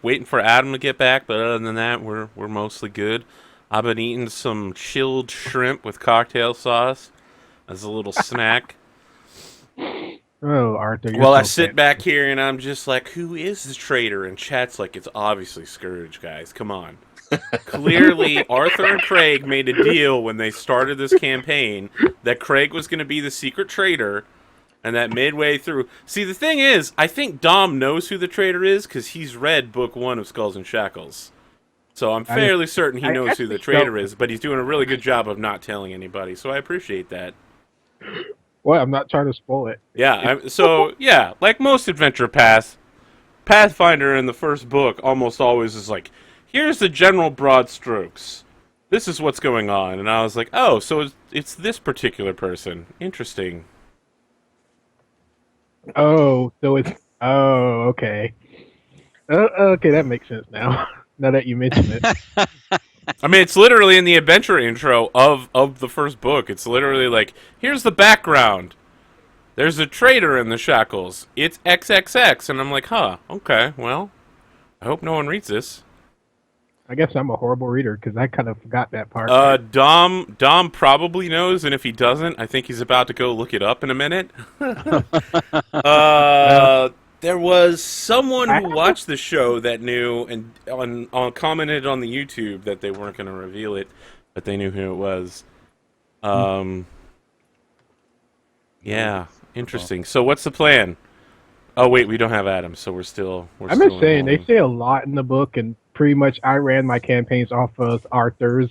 Waiting for Adam to get back, but other than that, we're mostly good. I've been eating some chilled shrimp with cocktail sauce as a little snack. Oh, Arthur, you're Well, I so sit fancy. back here and I'm just like, who is the traitor? And chat's like, it's obviously Scourge, guys. Come on. Clearly, Arthur and Craig made a deal when they started this campaign that Craig was going to be the secret traitor, and that midway through. See, the thing is, I think Dom knows who the traitor is because he's read book 1 of Skulls and Shackles. So I'm I just, fairly certain he I knows who the actually traitor is, but he's doing a really good job of not telling anybody. So I appreciate that. well, I'm not trying to spoil it. Yeah, like most adventure paths, Pathfinder in the first book almost always is like, here's the general broad strokes. This is what's going on. And I was like, oh, so it's this particular person. Interesting. Oh, so it's okay. Okay, that makes sense now. Now that you mention it. I mean, it's literally in the adventure intro of the first book. It's literally like, here's the background. There's a traitor in the Shackles. It's XXX. And I'm like, huh, okay, well, I hope no one reads this. I guess I'm a horrible reader because I kind of forgot that part. Dom probably knows, and if he doesn't, I think he's about to go look it up in a minute. Well, There was someone I who watched the show that knew and commented on the YouTube that they weren't going to reveal it, but they knew who it was. Um, yeah, interesting. So what's the plan? Oh wait, we don't have Adam, so we're I'm still just saying they enrolling. say a lot in the book, and pretty much I ran my campaigns off of Arthur's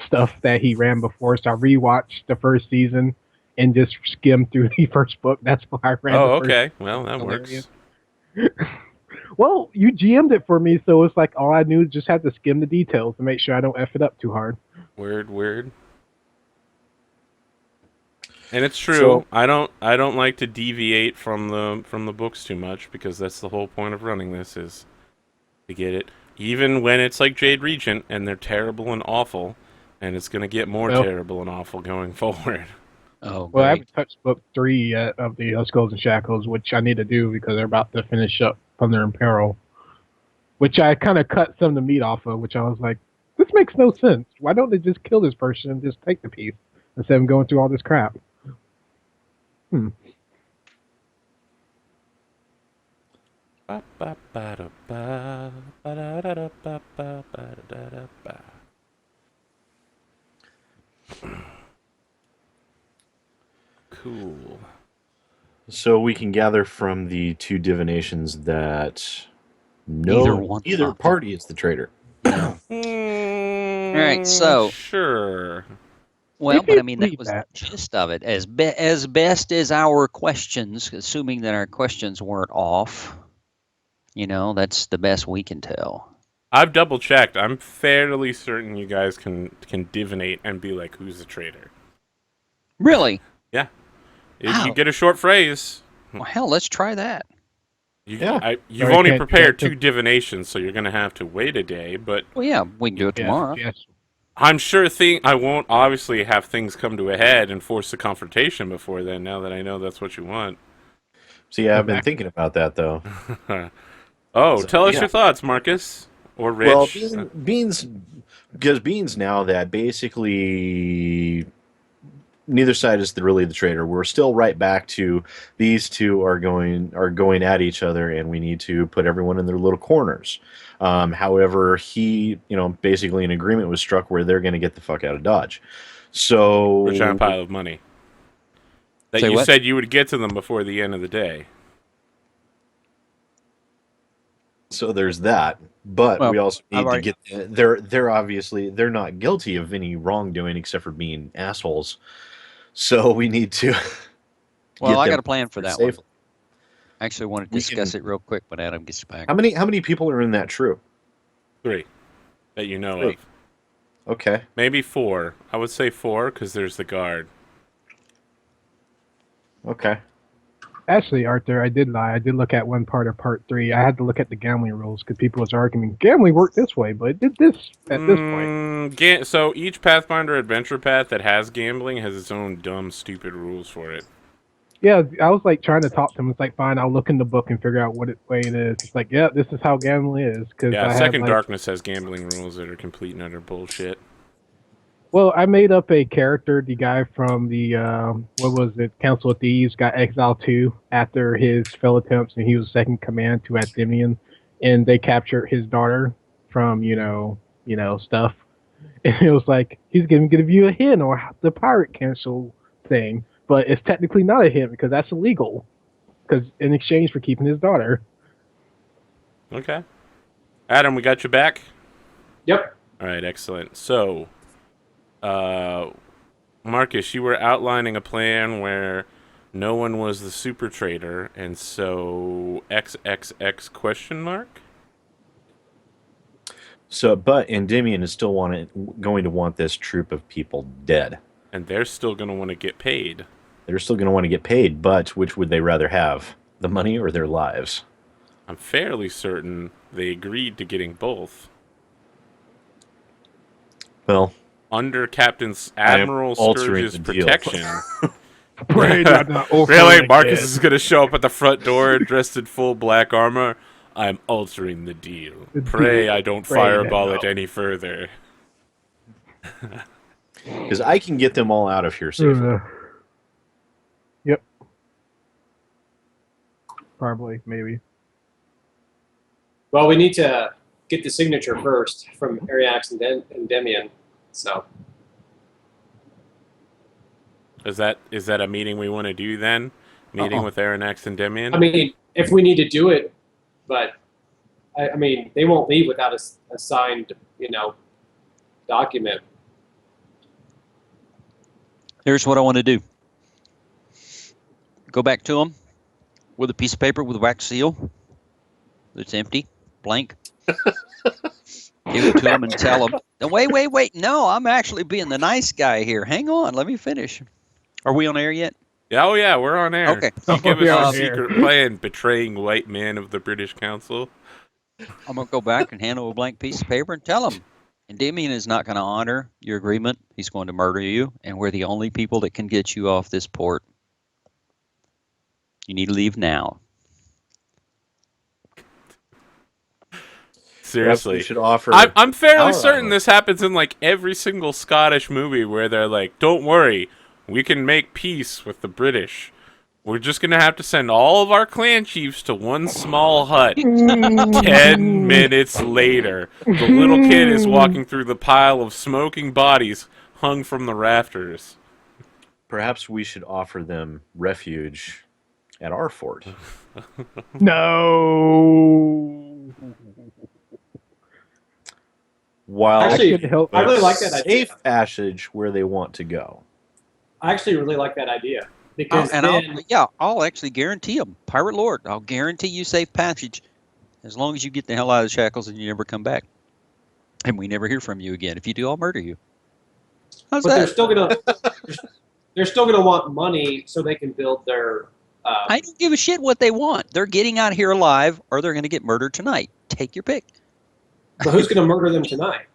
stuff that he ran before. So I rewatched the first season and just skimmed through the first book. That's why I ran the Oh, first okay. Well, that Golarion. works. Well, you GM'd it for me, so it's like all I knew is just had to skim the details to make sure I don't F it up too hard. Weird, weird. And it's true. So I don't like to deviate from the books too much because that's the whole point of running this is to get it. Even when it's like Jade Regent and they're terrible and awful, and it's gonna get more Well, terrible and awful going forward. oh well, I great. haven't touched book 3 yet of the Skulls and Shackles, which I need to do because they're about to finish up Thunder in Peril, which I kind of cut some of the meat off of, which I was like, this makes no sense. Why don't they just kill this person and just take the piece instead of going through all this crap? Hmm. Ba, ba, ba, da, ba, ba, da, da, da, ba, ba, ba, da, da, ba. Cool. So we can gather from the two divinations that Neither no one either of them. party is the traitor. No. Right, so- sure. Well, If but you I mean, that believe was that. the gist of it. As best as our questions, assuming that our questions weren't off, that's the best we can tell. I've double checked. I'm fairly certain you guys can divinate and be like, who's the traitor? Really? Yeah. If Wow. you get a short phrase, Well, hell, let's try that. Yeah. you've Sorry, only can't- prepared can't- two divinations, so you're going to have to wait a day. But Well, yeah, we can do it tomorrow. Yes. I'm sure I won't obviously have things come to a head and force a confrontation before then. Now that I know that's what you want. See, I've been Exactly. thinking about that though. Oh, So, tell us yeah. your thoughts, Marcus or Rich. Well, because Beans now that basically neither side is really the traitor. We're still right back to these two are going at each other, and we need to put everyone in their little corners. However, basically an agreement was struck where they're going to get the fuck out of Dodge. For a So giant pile of money that Say you what? said you would get to them before the end of the day. there's that. But Well, we also I've need to get they're obviously they're not guilty of any wrongdoing except for being assholes. So we need to Well, get I them got a plan for that one. safely. I actually want to We discuss can- it real quick when Adam gets back. How many people are in that troop? 3 that you know 3. of. Okay. Maybe 4. I would say 4 because there's the guard. Okay. Actually, Arthur, I did lie. I did look at one part of part 3. I had to look at the gambling rules because people was arguing gambling worked this way, but it did this at this point. So each Pathfinder adventure path that has gambling has its own dumb, stupid rules for it. Yeah, I was like trying to talk to him. It's like, fine, I'll look in the book and figure out what way it is. It's like, yeah, this is how gambling is. Because Yeah, I have Second like, Darkness has gambling rules that are complete and utter bullshit. well, I made up a character. The guy from the what was it? Council of Thieves got exiled too after his failed attempts, and he was second command to Endymion, and they captured his daughter from stuff. And it was like he's going to give you a hint or the pirate cancel thing, but it's technically not a hint because that's illegal. Because in exchange for keeping his daughter. Okay. Adam, we got you back? Yep. All right, excellent. So, Marcus, you were outlining a plan where no one was the super traitor, and so XXX question mark? So, but Endymion is still going to want this troop of people dead. And they're still going to want to get paid. They're still going to want to get paid, but which would they rather have? The money or their lives? I'm fairly certain they agreed to getting both. Well, Under Admiral Scourge's protection. Really? Marcus is going to show up at the front door dressed in full black armor? I'm altering the deal. Pray I don't fireball it any further. Because I can get them all out of here safely. Yep. Probably, maybe. Well, we need to get the signature first from Ariax and Endymion. So. Is that a meeting we want to do then? Meeting with Aranax and Endymion? I mean, if we need to do it, but I mean, they won't leave without a signed, document. Here's what I want to do. Go back to them with a piece of paper with a wax seal that's empty, blank. Give it to them and tell them, wait. No, I'm actually being the nice guy here. Hang on, let me finish. Are we on air yet? Oh, yeah, we're on air. Okay. You give us a secret plan, betraying white man of the British Council. I'm going to go back and hand him a blank piece of paper and tell him, Endymion is not going to honor your agreement. He's going to murder you, and we're the only people that can get you off this port. You need to leave now. Seriously. We should offer I'm fairly certain this happens in like every single Scottish movie where they're like, don't worry, we can make peace with the British. We're just going to have to send all of our clan chiefs to one small hut. 10 minutes later, the little kid is walking through the pile of smoking bodies hung from the rafters. Perhaps we should offer them refuge at our fort. No. While Actually, I really like that idea. safe passage where they want to go. I actually really like that idea. Because I'll actually guarantee them. Pirate Lord, I'll guarantee you safe passage as long as you get the hell out of the shackles and you never come back. And we never hear from you again. If you do, I'll murder you. How's that? They're still gonna want money so they can build their I don't give a shit what they want. They're getting out of here alive or they're gonna get murdered tonight. Take your pick. But who's gonna murder them tonight?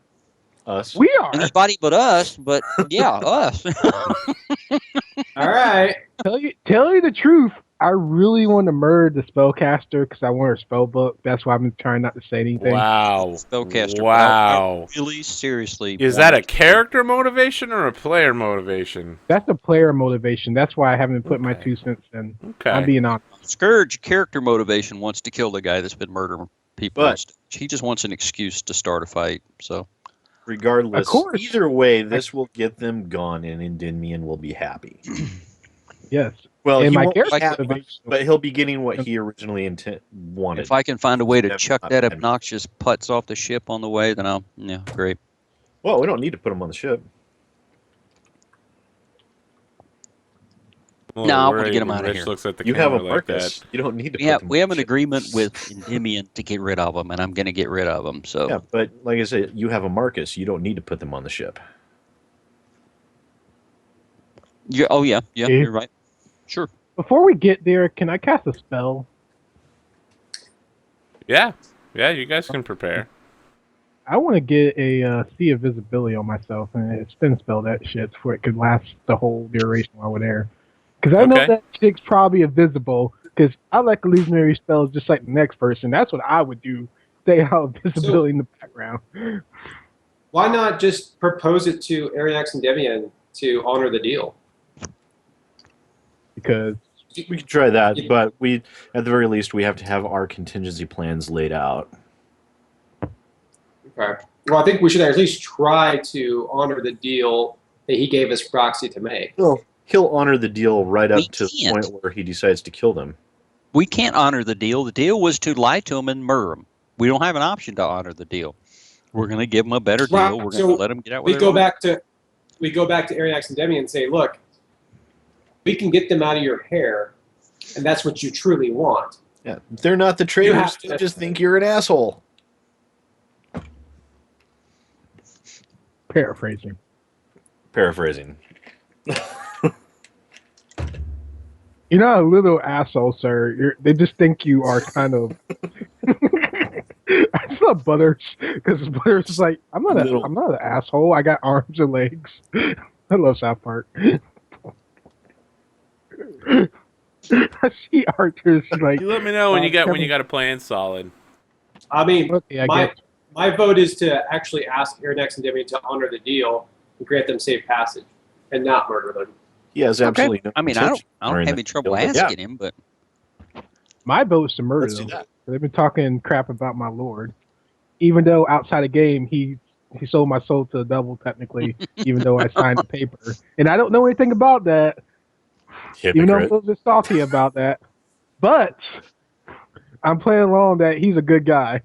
Us. We are. Anybody but us, but yeah, us. All right. Tell you the truth. I really want to murder the spellcaster because I want her spell book. That's why I've been trying not to say anything. Wow. Spellcaster. Wow. I really seriously. Is that a character motivation or a player motivation? That's a player motivation. That's why I haven't put my 2 cents in. Okay. I'm being honest. Scourge character motivation wants to kill the guy that's been murdering people. But he just wants an excuse to start a fight. So regardless, Of course. either way, this will get them gone, and Endymion will be happy. Yes. Well, And he my won't character be happy, motivation. but he'll be getting what he originally wanted. if I can find a way to Never chuck not that bad. obnoxious putz off the ship on the way, then great. Well, we don't need to put him on the ship. Well, No, I wanna worried get him when outta Rich here. looks at the You have a camera like Marcus. that. You don't need to. Yeah, put them we on have the an ship. agreement with Endymion to get rid of them, and I'm going to get rid of them. So Yeah, but like I said, you have a Marcus. You don't need to put them on the ship. yeah, Yeah. you're right. Sure. Before we get there, can I cast a spell? Yeah, you guys can prepare. I want to get a Sea of Visibility on myself and spin spell that shit before it could last the whole duration while we're there. Because I know Okay. that chick's probably invisible. Because I like illusionary spells just like the next person. That's what I would do. Stay out of visibility in the background. Why not just propose it to Ariax and Debian to honor the deal? Because We could try that, but we, at the very least, we have to have our contingency plans laid out. Okay. Well, I think we should at least try to honor the deal that he gave us proxy to make. Well, he'll honor the deal right We up to the can't. point where he decides to kill them. We can't honor the deal. The deal was to lie to him and murder him. We don't have an option to honor the deal. We're going to give him a better deal. Right, We're so going to let him get out with We their go life. back to Ariax and Debian and say, look, we can get them out of your hair, and that's what you truly want. Yeah, they're not the traitors. have to- They just think you're an asshole. paraphrasing. Paraphrasing. You're not a little asshole, sir. They just think you are kind of. I love Butters because Butters is like, I'm not an asshole. I got arms and legs. I love South Park. I see Arthur's like. You let me know when you got a plan solid. I mean, Okay, I my guess. my vote is to actually ask Ariax and Debian to honor the deal and grant them safe passage and not murder them. He has absolutely no I mean, I don't intention of honoring have any that trouble deal, but yeah, asking him, but My vote is to murder let's do them. that. They've been talking crap about my lord, even though outside of game he sold my soul to the devil technically, even though I signed the paper, and I don't know anything about that. Even though I'm a Hypocrite. little bit salty about that, but I'm playing along that he's a good guy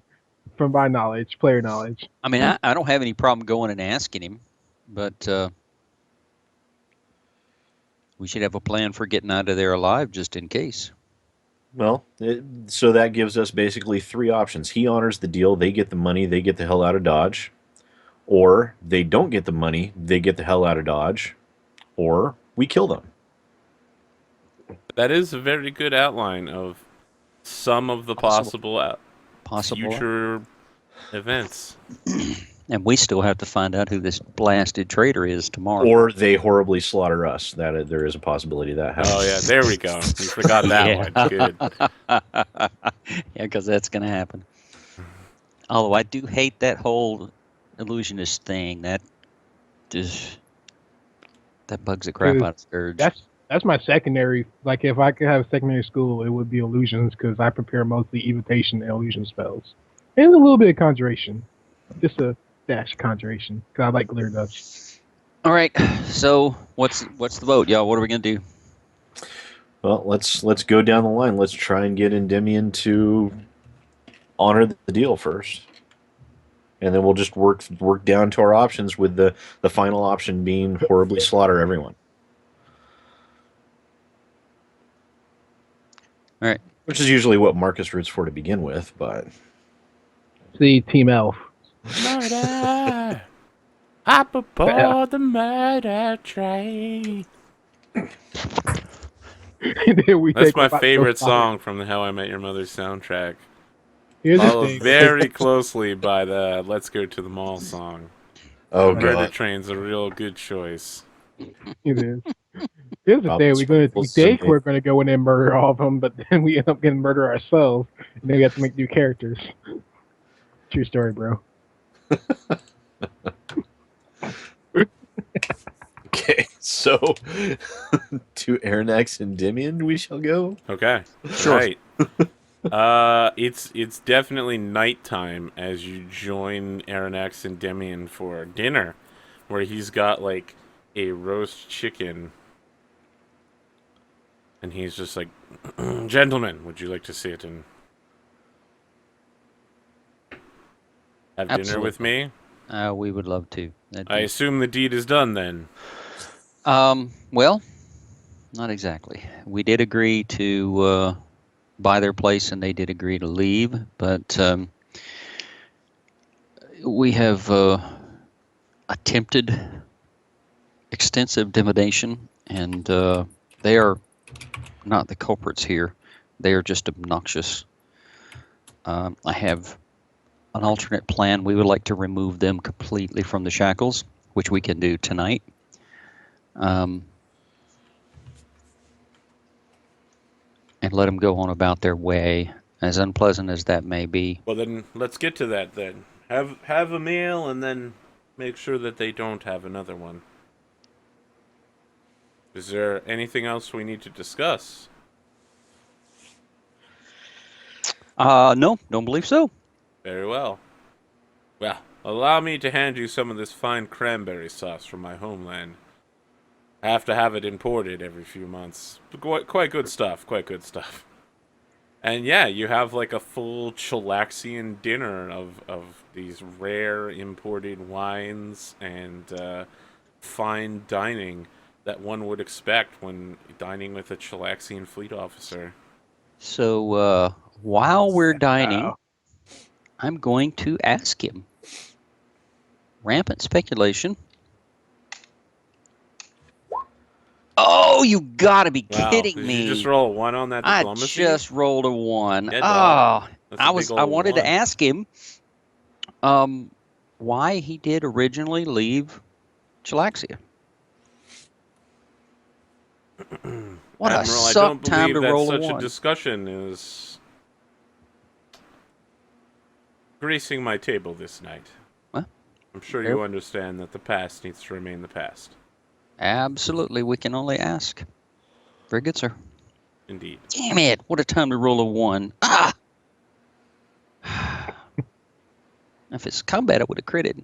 from my knowledge, player knowledge. I mean, I don't have any problem going and asking him, but we should have a plan for getting out of there alive just in case. Well, so that gives us basically three options. He honors the deal, they get the money, they get the hell out of Dodge. Or they don't get the money, they get the hell out of Dodge. Or we kill them. That is a very good outline of some of the possible future events. And we still have to find out who this blasted traitor is tomorrow. Or they horribly slaughter us. There is a possibility that happens. Oh yeah, there we go. You forgot that one. Good. Yeah, because that's going to happen. Although I do hate that whole illusionist thing. That bugs the crap out of Scourge. That's my secondary. Like if I could have a secondary school, it would be illusions because I prepare mostly evitation and illusion spells, and a little bit of conjuration, just a dash of conjuration because I like clear dust. All right. So what's the vote, y'all? What are we going to do? Well, let's go down the line. Let's try and get Endymion to honor the deal first. And then we'll just work down to our options with the final option being horribly slaughter everyone. All right. Which is usually what Marcus roots for to begin with, but See, Team Elf. Murder! Hop aboard the murder train. That's my favorite song from the How I Met Your Mother soundtrack. Here's the Followed thing. very closely by the Let's Go to the Mall song. oh Murder god, Train's a real good choice. It is. Here's the thing: we think we're going to go in and murder all of them, but then we end up getting murdered ourselves, and then we have to make new characters. True story, bro. Okay, so to Aranax and Endymion we shall go. Okay. Sure. Right. It's definitely nighttime as you join Aranax and Demian for dinner, where he's got like a roast chicken, and he's just like, "Gentlemen, would you like to sit and have dinner Absolutely. with me? We would love to. I assume the deed is done then." Well, not exactly. We did agree to buy their place, and they did agree to leave, but we have attempted extensive divination, and they are not the culprits here. They are just obnoxious. I have an alternate plan. We would like to remove them completely from the shackles, which we can do tonight. and let them go on about their way, as unpleasant as that may be. Well, then let's get to that. Then have a meal, and then make sure that they don't have another one. Is there anything else we need to discuss? No, don't believe so. Very well. Well, allow me to hand you some of this fine cranberry sauce from my homeland. I have to have it imported every few months. Quite good stuff, quite good stuff. And yeah, you have like a full chillaxian dinner of these rare imported wines and fine dining that one would expect when dining with a chillaxian fleet officer. So while we're dining, Wow. I'm going to ask him. Rampant speculation. Oh, you gotta be kidding Did me! you just roll a 1 on that I diplomacy? just rolled a 1. Yeah, dog. Oh, That's a I big old wanted to 1. ask him, why he did originally leave Chilaxia. What Admiral, a I suck don't time believe to that roll such a a 1. discussion is gracing my table this night. Well, I'm sure fair. you understand that the past needs to remain the past. Absolutely, we can only ask. Very good, sir. Indeed. Damn it! What a time to roll a 1. Ah! If it's combat, I would have critted.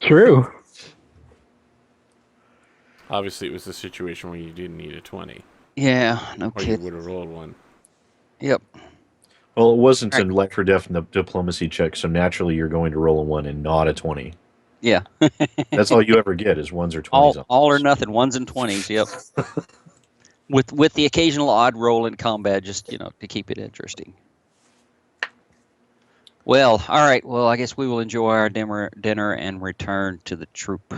True. Obviously, it was a situation where you didn't need a 20, Yeah, no or you kidding. would have rolled 1. Yep. Well, it wasn't Right. a life or death diplomacy check, so naturally you're going to roll a 1 and not a 20. Yeah. That's all you ever get is 1s or 20s. all or nothing, 1s and 20s. Yep. with the occasional odd roll in combat, just to keep it interesting. Well, all right. Well, I guess we will enjoy our dinner and return to the troop,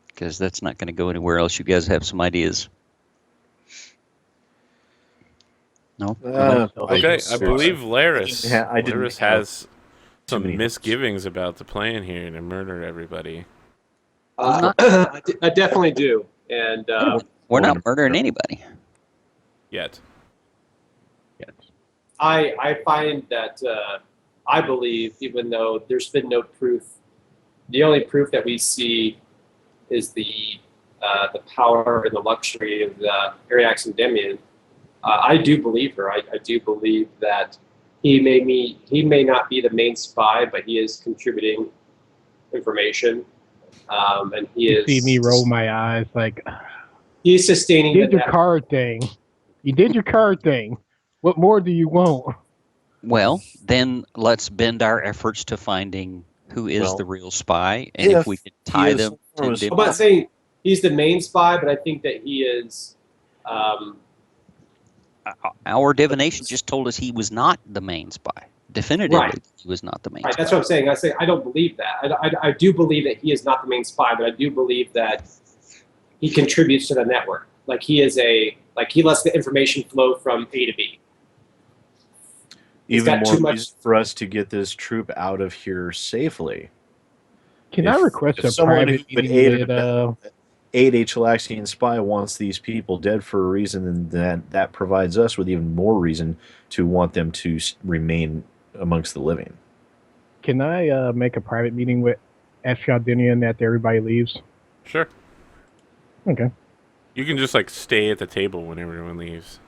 because that's not going to go anywhere else. You guys have some ideas? No. Okay, I believe Laris. I didn't Laris have has too many some notes. misgivings about the plan here to murder everybody. I definitely do. And We're not murdering anybody. Yet. Yes. I find that I believe, even though there's been no proof, the only proof that we see is the power and the luxury of the Ariax and Demian. I do believe her. I do believe that he may not be the main spy, but he is contributing information, and he You is. see me roll my eyes like, He is sustaining. you did your card thing. You did your card thing. What more do you want? Well, then let's bend our efforts to finding who is Well, the real spy, and if we can tie them to I'm Demian. not saying he's the main spy, but I think that he is. Our divination just told us he was not the main spy. Definitively, Right. he was not the main Right, spy. that's what I'm saying. I don't believe that. I do believe that he is not the main spy, but I do believe that he contributes to the network. Like he lets the information flow from A to B. Even got more too much- reason for us to get this troop out of here safely. Can I request a someone private who would meeting with aid a Chilaxian spy wants these people dead for a reason, and that provides us with even more reason to want them to remain amongst the living. Can I make a private meeting with Ashadinian after everybody leaves? Sure. Okay. You can just like stay at the table when everyone leaves.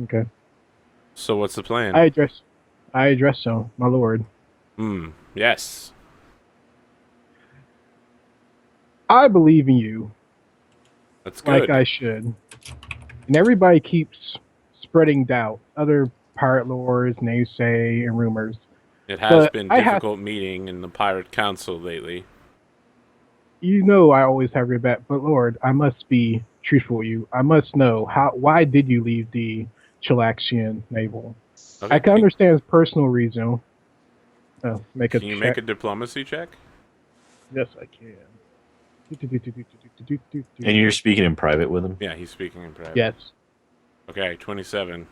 Okay. So what's the plan? I address so, my lord. Yes. I believe in you. That's good. Like I should. And everybody keeps spreading doubt. Other pirate lords, naysay, and rumors. It has But been I difficult meeting in the Pirate Council lately. You know I always have your back, but Lord, I must be truthful with you. I must know why did you leave the Chilaxian naval? Okay. I can understand his personal reason. Make a Can you check. make a diplomacy check? Yes, I can. And you're speaking in private with him? Yeah, he's speaking in private. Yes. Okay, 27.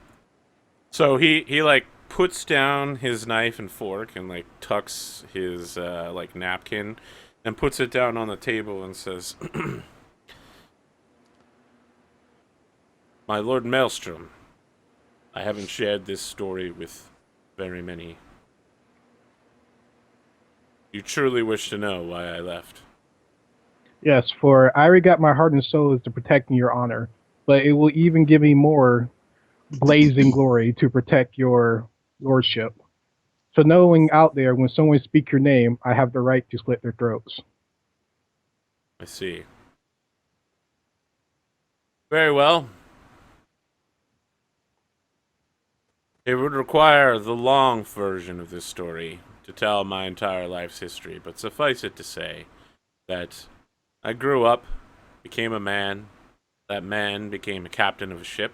So he like puts down his knife and fork and like tucks his like napkin and puts it down on the table and says, My Lord Maelstrom, I haven't shared this story with very many. You truly wish to know why I left. Yes, for I regard my heart and soul as to protecting your honor, but it will even give me more blazing glory to protect your lordship. So knowing out there, when someone speaks your name, I have the right to slit their throats. I see. Very well. It would require the long version of this story to tell my entire life's history, but suffice it to say that I grew up, became a man, that man became a captain of a ship,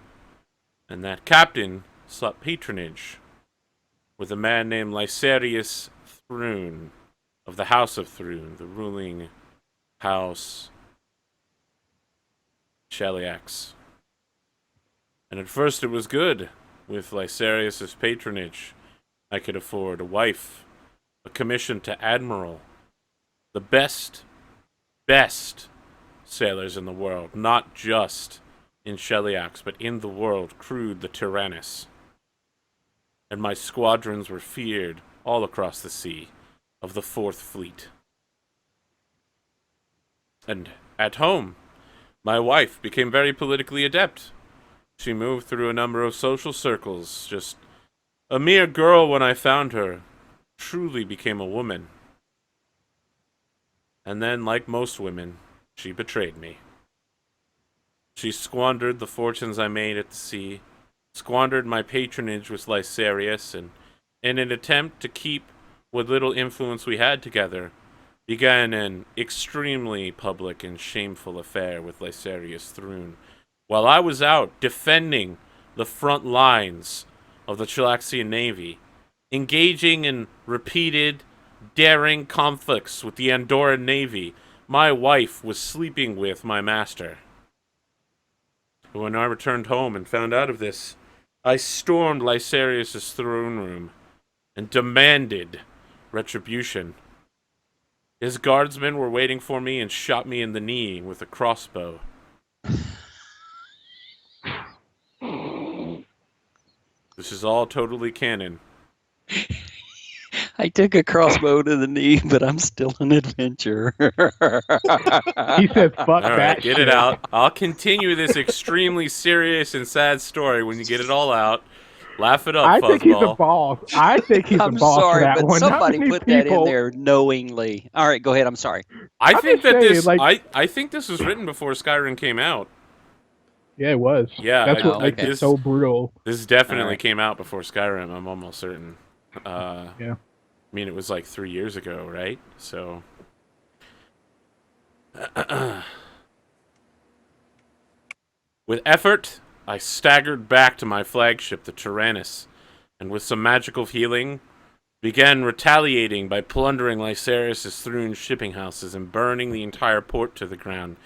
and that captain sought patronage with a man named Lysarius Thrune of the House of Thrune, the ruling house Sheliax. And at first it was good. With Lysarius's patronage, I could afford a wife, a commission to admiral, the best sailors in the world, not just in Sheliax, but in the world, crewed the Tyrannus. And my squadrons were feared all across the sea of the Fourth Fleet. And at home, my wife became very politically adept. She moved through a number of social circles, just a mere girl when I found her, truly became a woman. And then, like most women, she betrayed me. She squandered the fortunes I made at the sea, squandered my patronage with Lysarius, and in an attempt to keep what little influence we had together, began an extremely public and shameful affair with Lysarius Thrune, while I was out defending the front lines of the Chilaxian Navy, engaging in repeated, daring conflicts with the Andorran Navy. My wife was sleeping with my master. When I returned home and found out of this, I stormed Lysarius's throne room and demanded retribution. His guardsmen were waiting for me and shot me in the knee with a crossbow. This is all totally canon. I took a crossbow to the knee, but I'm still an adventurer. He said, "Fuck All that right, get shit." it out. I'll continue this extremely serious and sad story when you get it all out. Laugh it up, I think he's a Fuzzball. boss. I think he's I'm a boss sorry, for that but one. Not somebody many put that in people- there knowingly. All right, go ahead. I'm sorry. I I'm think just that saying, this. like- I think this was written before Skyrim came out. Yeah, it was. Yeah, That's what makes okay. it so brutal. This definitely Alright. came out before Skyrim. I'm almost certain. Yeah. I mean, it was like 3 years ago, right? So. With effort, I staggered back to my flagship, the Tyrannus, and with some magical healing, began retaliating by plundering Lysarius's Thrune shipping houses and burning the entire port to the ground,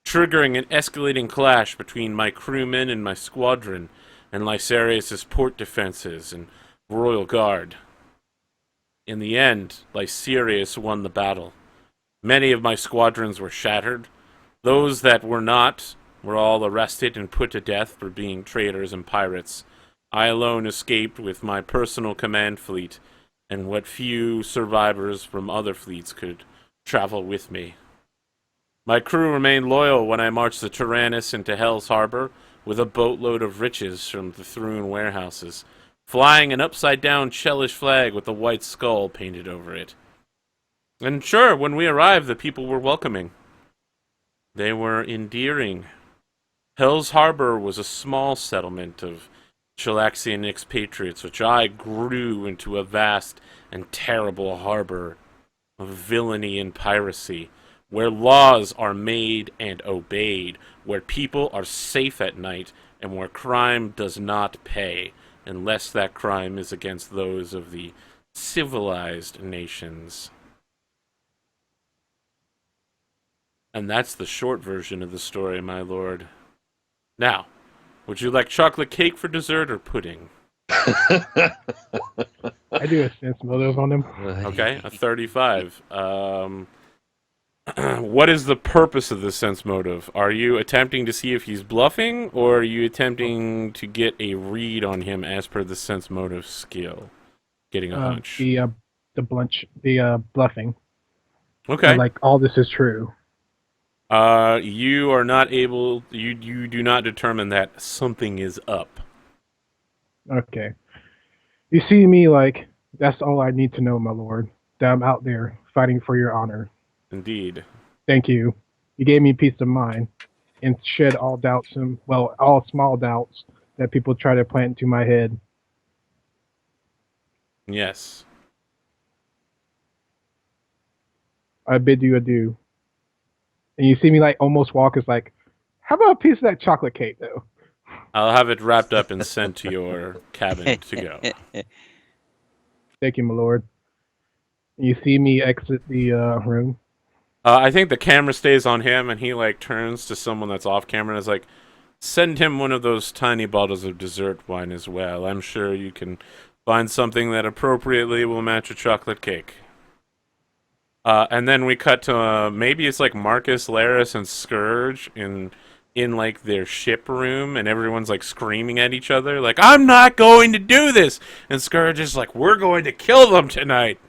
triggering an escalating clash between my crewmen and my squadron, and Lysarius's port defenses and royal guard. In the end, Lysarius won the battle. Many of my squadrons were shattered. Those that were not were all arrested and put to death for being traitors and pirates. I alone escaped with my personal command fleet, and what few survivors from other fleets could travel with me. My crew remained loyal when I marched the Tyrannus into Hell's Harbor with a boatload of riches from the Thrune warehouses, flying an upside-down Chelish flag with a white skull painted over it. And sure, when we arrived, the people were welcoming. They were endearing. Hell's Harbor was a small settlement of Chilaxian expatriates, which I grew into a vast and terrible harbor of villainy and piracy, where laws are made and obeyed, where people are safe at night, and where crime does not pay, unless that crime is against those of the civilized nations. And that's the short version of the story, my lord. Now, would you like chocolate cake for dessert or pudding? I do a sense motive on him. Okay, a 35. what is the purpose of the sense motive? Are you attempting to see if he's bluffing, or are you attempting to get a read on him as per the sense motive skill? Getting a hunch. The bluffing. Okay. Like all this is true. You are not able. You do not determine that something is up. Okay. You see me like that's all I need to know, my lord. That I'm out there fighting for your honor. Indeed. Thank you. You gave me peace of mind and shed all doubts and all small doubts that people try to plant into my head. Yes. I bid you adieu. And you see me like almost walk is like, how about a piece of that chocolate cake though? I'll have it wrapped up and sent to your cabin to go. Thank you, my lord. And you see me exit the room. I think the camera stays on him, and he like turns to someone that's off camera and is like, "Send him one of those tiny bottles of dessert wine as well. I'm sure you can find something that appropriately will match a chocolate cake." And then we cut to maybe it's like Marcus, Laris, and Scourge in like their ship room, and everyone's like screaming at each other, like, "I'm not going to do this!" And Scourge is like, "We're going to kill them tonight."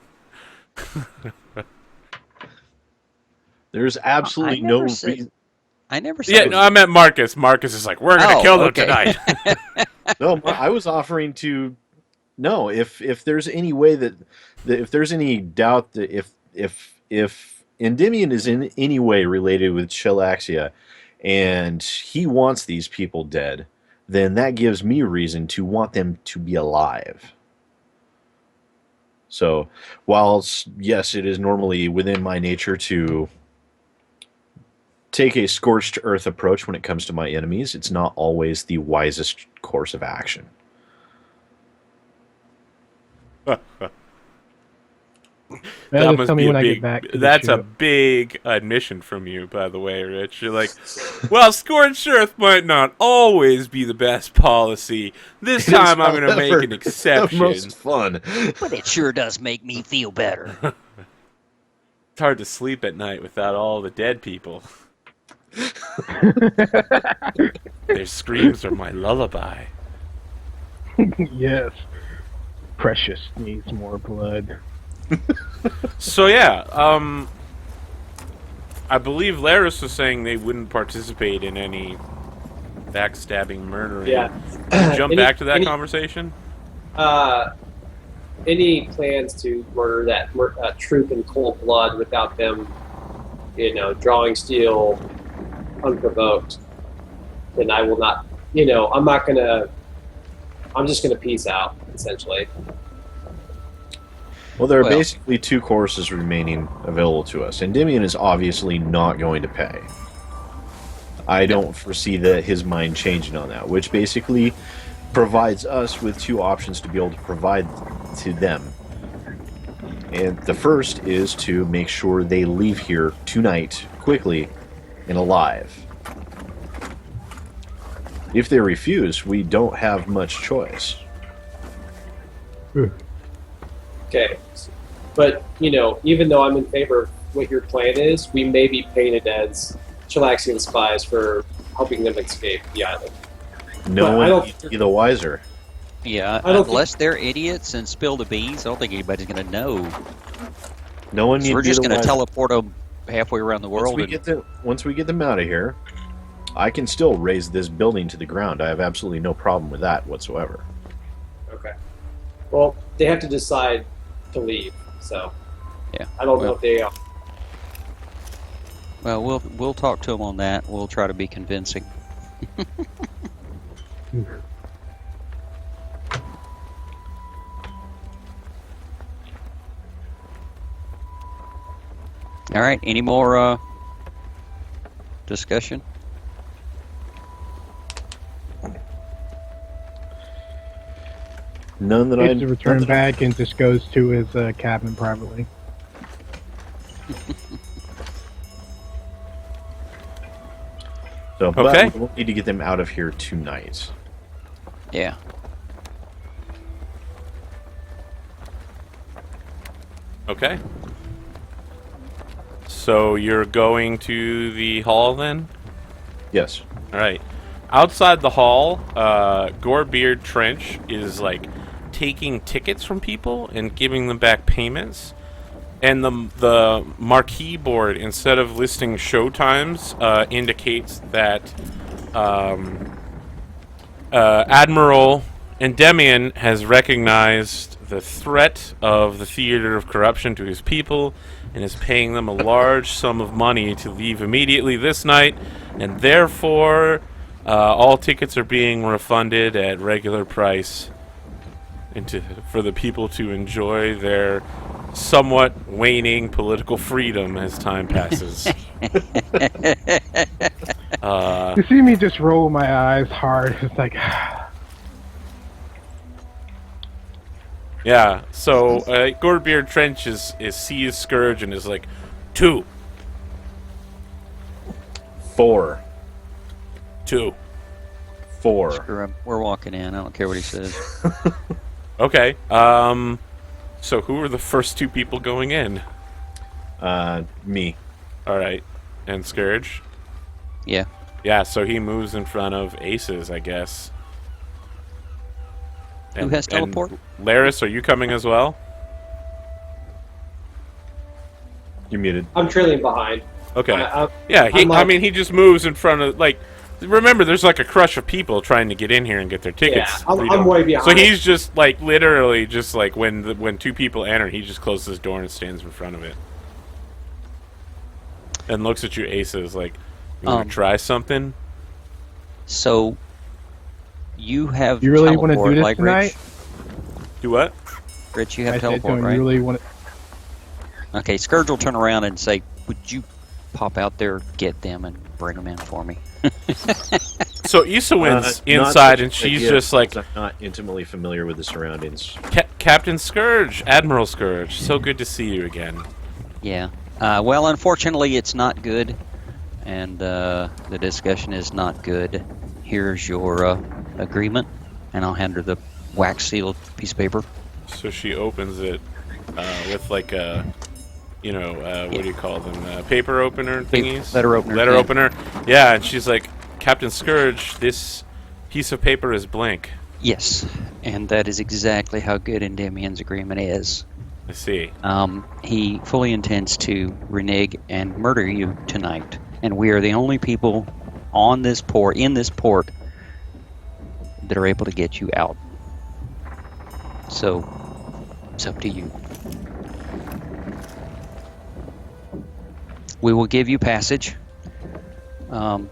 There's absolutely no reason. I never said. Yeah, no, I meant Marcus. Marcus is like, "We're going to kill them tonight." No, I was offering to. No, if there's any way that if there's any doubt that if Endymion is in any way related with Chilaxia, and he wants these people dead, then that gives me reason to want them to be alive. So, whilst yes, it is normally within my nature to take a scorched earth approach when it comes to my enemies, it's not always the wisest course of action. That must tell me be when a I big. get back to the That's a ship. big admission from you, by the way, Rich. You're like, "Well, scorched earth might not always be the best policy. This time, I'm going to make an exception." The most fun. But it sure does make me feel better. It's hard to sleep at night without all the dead people. Their screams are my lullaby. Yes. Precious needs more blood. So yeah, I believe Laris was saying they wouldn't participate in any backstabbing, murdering. Yeah. Jump back to that conversation. Any plans to murder that troop in cold blood without them, drawing steel unprovoked, then I will not. I'm just gonna peace out essentially. Well, there are basically two courses remaining available to us. Endymion is obviously not going to pay. I don't foresee his mind changing on that, which basically provides us with two options to be able to provide to them. And the first is to make sure they leave here tonight, quickly, and alive. If they refuse, we don't have much choice. Okay, but even though I'm in favor of what your plan is, we may be painted as Chilaxian spies for helping them escape the island. No one needs to be the wiser. Yeah, unless they're idiots and spill the beans, I don't think anybody's going to know. No one needs. So we're just going to teleport them halfway around the world. Once we get them out of here, I can still raise this building to the ground. I have absolutely no problem with that whatsoever. Okay. Well, they have to decide to leave, so yeah. I don't know if they are. Well, we'll talk to them on that. We'll try to be convincing. All right. Any more discussion? None that I to return back and just goes to his cabin privately. So, Okay. but we'll need to get them out of here tonight. Yeah. Okay. So you're going to the hall then? Yes. All right. Outside the hall, Gorebeard Trench is like taking tickets from people and giving them back payments. And the marquee board, instead of listing show times, indicates that Admiral Endymion has recognized the threat of the theater of corruption to his people and is paying them a large sum of money to leave immediately this night, and therefore all tickets are being refunded at regular price for the people to enjoy their somewhat waning political freedom as time passes. You see me just roll my eyes hard. It's like, yeah, so Gorebeard Trench sees Scourge and is like, 2. 4. 2. 4. Screw him. We're walking in. I don't care what he says. Okay. So who are the first 2 people going in? Me. All right. And Scourge? Yeah. Yeah, so he moves in front of Aces, I guess. Who has teleport? Laris, are you coming as well? You're muted. I'm trailing behind. Okay. I'm Yeah, like- he just moves in front of, like, remember, there's like a crush of people trying to get in here and get their tickets. Yeah, I'm way behind. So he's just, like, literally just, like, when 2 people enter, he just closes his door and stands in front of it. And looks at you, Aces, like, you want to try something? So, you have you really want to teleport, do this like tonight? Do what? Rich, you have I said to teleport, him, right? you really want to... Okay, Scourge will turn around and say, would you pop out there, get them, and bring them in for me? So Isawin's Not inside, such and a she's idea, just like, because I'm not intimately familiar with the surroundings. Captain Scourge, Admiral Scourge, so good to see you again. Yeah. Well, unfortunately, it's not good, and the discussion is not good. Here's your agreement, and I'll hand her the wax-sealed piece of paper. So she opens it with like a, what do you call them? Paper opener thingies? Letter opener. Letter yeah. opener. Yeah, and she's like, Captain Scourge, this piece of paper is blank. Yes, and that is exactly how good Endymion's agreement is. I see. He fully intends to renege and murder you tonight, and we are the only people in this port, that are able to get you out. So, it's up to you. We will give you passage. We'll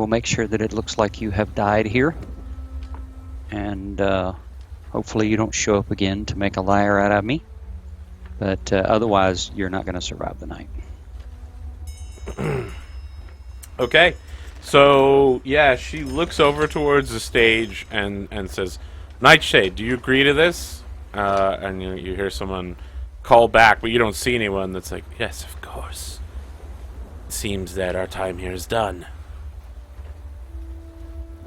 make sure that it looks like you have died here, and hopefully you don't show up again to make a liar out of me. But otherwise, you're not going to survive the night. Okay. So, yeah, she looks over towards the stage and says, Nightshade, do you agree to this? And you hear someone call back, but you don't see anyone that's like, yes, of course. It seems that our time here is done.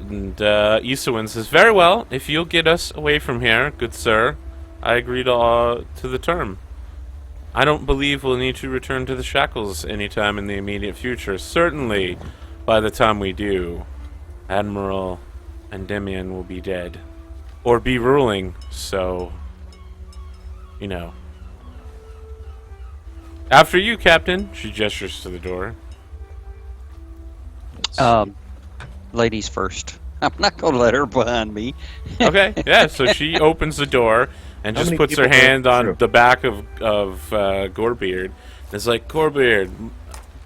And Isawin says, very well, if you'll get us away from here, good sir, I agree to the term. I don't believe we'll need to return to the Shackles anytime in the immediate future. Certainly, by the time we do, Admiral Endymion will be dead. Or be ruling, so, After you, Captain, she gestures to the door. Ladies first. I'm not going to let her behind me. Okay, yeah, so she opens the door and How just many puts her people hand go on through? the back of Gorebeard. It's like, Gorebeard,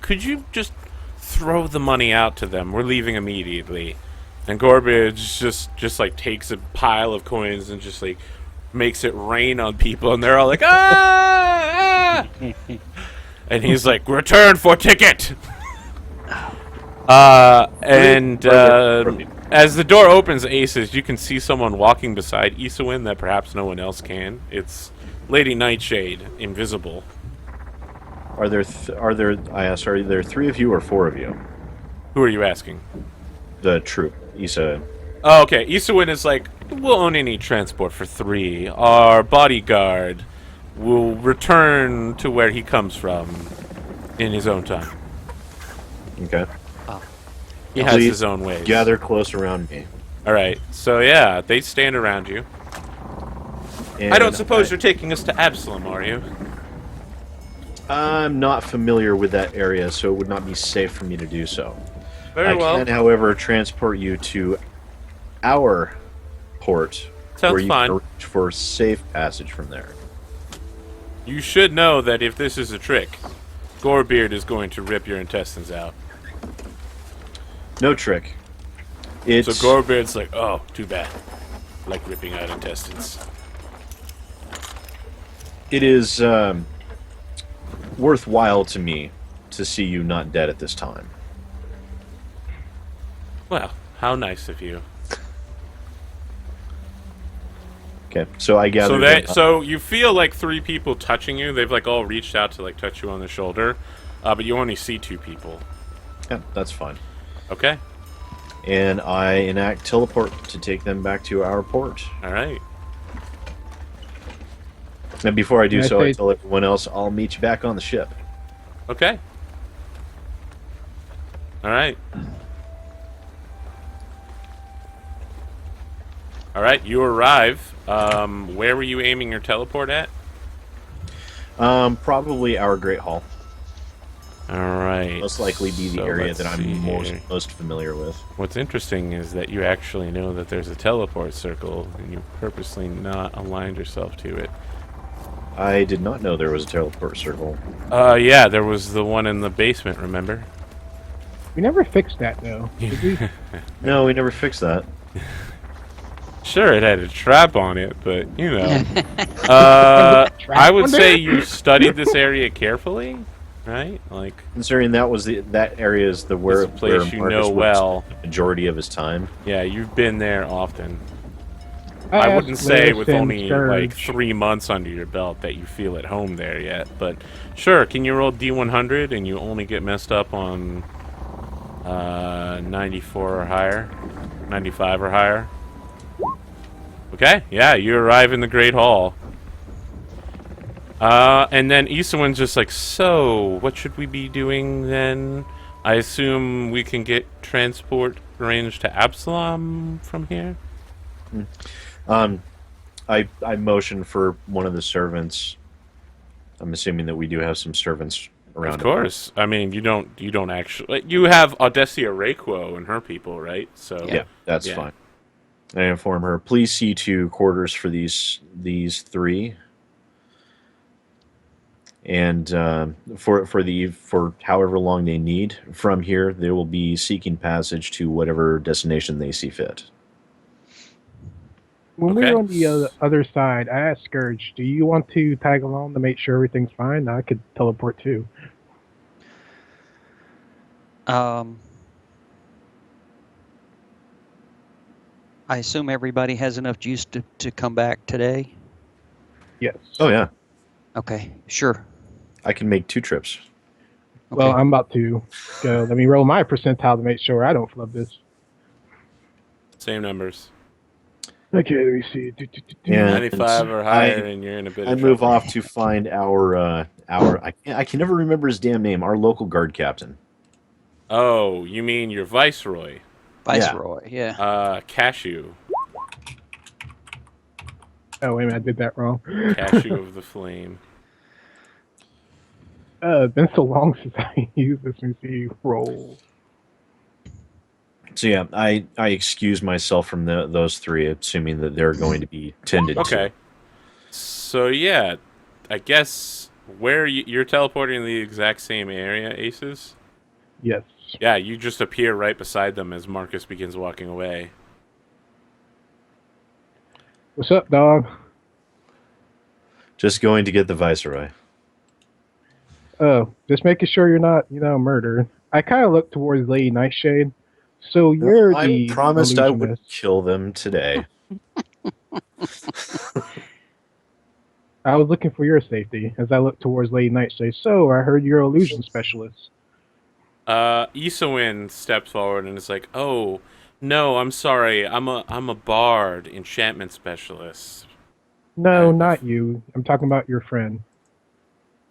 could you just throw the money out to them? We're leaving immediately. And Gorebeard just like takes a pile of coins and just like makes it rain on people, and they're all like, ah! And he's like, return for ticket! As the door opens, Aces, you can see someone walking beside Isawin that perhaps no one else can. It's Lady Nightshade, invisible. Are there 3 of you or 4 of you? Who are you asking? The troop. Issa. Oh, okay. Isawin is like, we'll only need transport for 3. Our bodyguard, will return to where he comes from in his own time. Okay. He has Please his own ways. Gather close around me. All right. So yeah, they stand around you. And I don't suppose you're taking us to Absalom, are you? I'm not familiar with that area, so it would not be safe for me to do so. Very I well. can, however, transport you to our port, Sounds where you fine. can arrange for safe passage from there. You should know that if this is a trick, Gorebeard is going to rip your intestines out. No trick. It's So Gorebeard's like, oh, too bad. Like ripping out intestines. it is worthwhile to me to see you not dead at this time. Well, how nice of you. Okay, so I gather. So you feel like 3 people touching you. They've like all reached out to like touch you on the shoulder, but you only see 2 people. Yeah, that's fine. Okay. And I enact teleport to take them back to our port. All right. And before I do Can I so, I say- tell everyone else I'll meet you back on the ship. Okay. All right. All right. You arrive. Where were you aiming your teleport at? Probably our Great Hall. All right. Most likely be the So area let's that see I'm here. most familiar with. What's interesting is that you actually know that there's a teleport circle, and you purposely not aligned yourself to it. I did not know there was a teleport circle. Yeah, there was the one in the basement, remember? We never fixed that though. Did we? No, we never fixed that. Sure, it had a trap on it, but, you know. I would say you studied this area carefully, right? Like, Considering that area is where it's a place where you Marcus know works well. the majority of his time. Yeah, you've been there often. I wouldn't asked say Liz with and only like Scourge. 3 months under your belt that you feel at home there yet, but sure. Can you roll D100 and you only get messed up on 94 or higher, 95 or higher? Okay, yeah, you arrive in the Great Hall, and then Isawin's just like, so what should we be doing then? I assume we can get transport arranged to Absalom from here. I motion for one of the servants. I'm assuming that we do have some servants around. Of course. I mean, you don't actually. You have Odessia Requo and her people, right? So Yeah, that's Yeah. fine. I inform her. Please see to quarters for these 3, and for however long they need. From here, they will be seeking passage to whatever destination they see fit. When we Okay. were on the other side, I asked Scourge, "Do you want to tag along to make sure everything's fine? I could teleport too." I assume everybody has enough juice to come back today. Yes. Oh yeah, Okay, sure. I can make 2 trips. Okay. Well, I'm about to go. Let me roll my percentile to make sure I don't flub this. same numbers. Okay, let me see. Yeah. 95 or higher, and you're in a bit. I of move trouble. off to find our I can never remember his damn name. Our local guard captain. Oh, you mean your viceroy, Viceroy, yeah. Cashew, Oh, wait a minute, I did that wrong. Cashew of the Flame. It's been so long since I used this. Let me see. Roll. So yeah, I excuse myself from those 3, assuming that they're going to be tended to. Okay. So yeah, I guess you're teleporting in the exact same area, Aces. Yes. Yeah, you just appear right beside them as Marcus begins walking away. What's up, dog? Just going to get the viceroy. Oh, just making sure you're not, murdered. I kind of look towards Lady Nightshade. So you're I the promised I would illusionist. kill them today. I was looking for your safety as I look towards Lady Nightshade. So I heard you're an illusion specialist. Isawin steps forward and is like, "Oh, no, I'm sorry. I'm a bard, enchantment specialist." No, not you. I'm talking about your friend.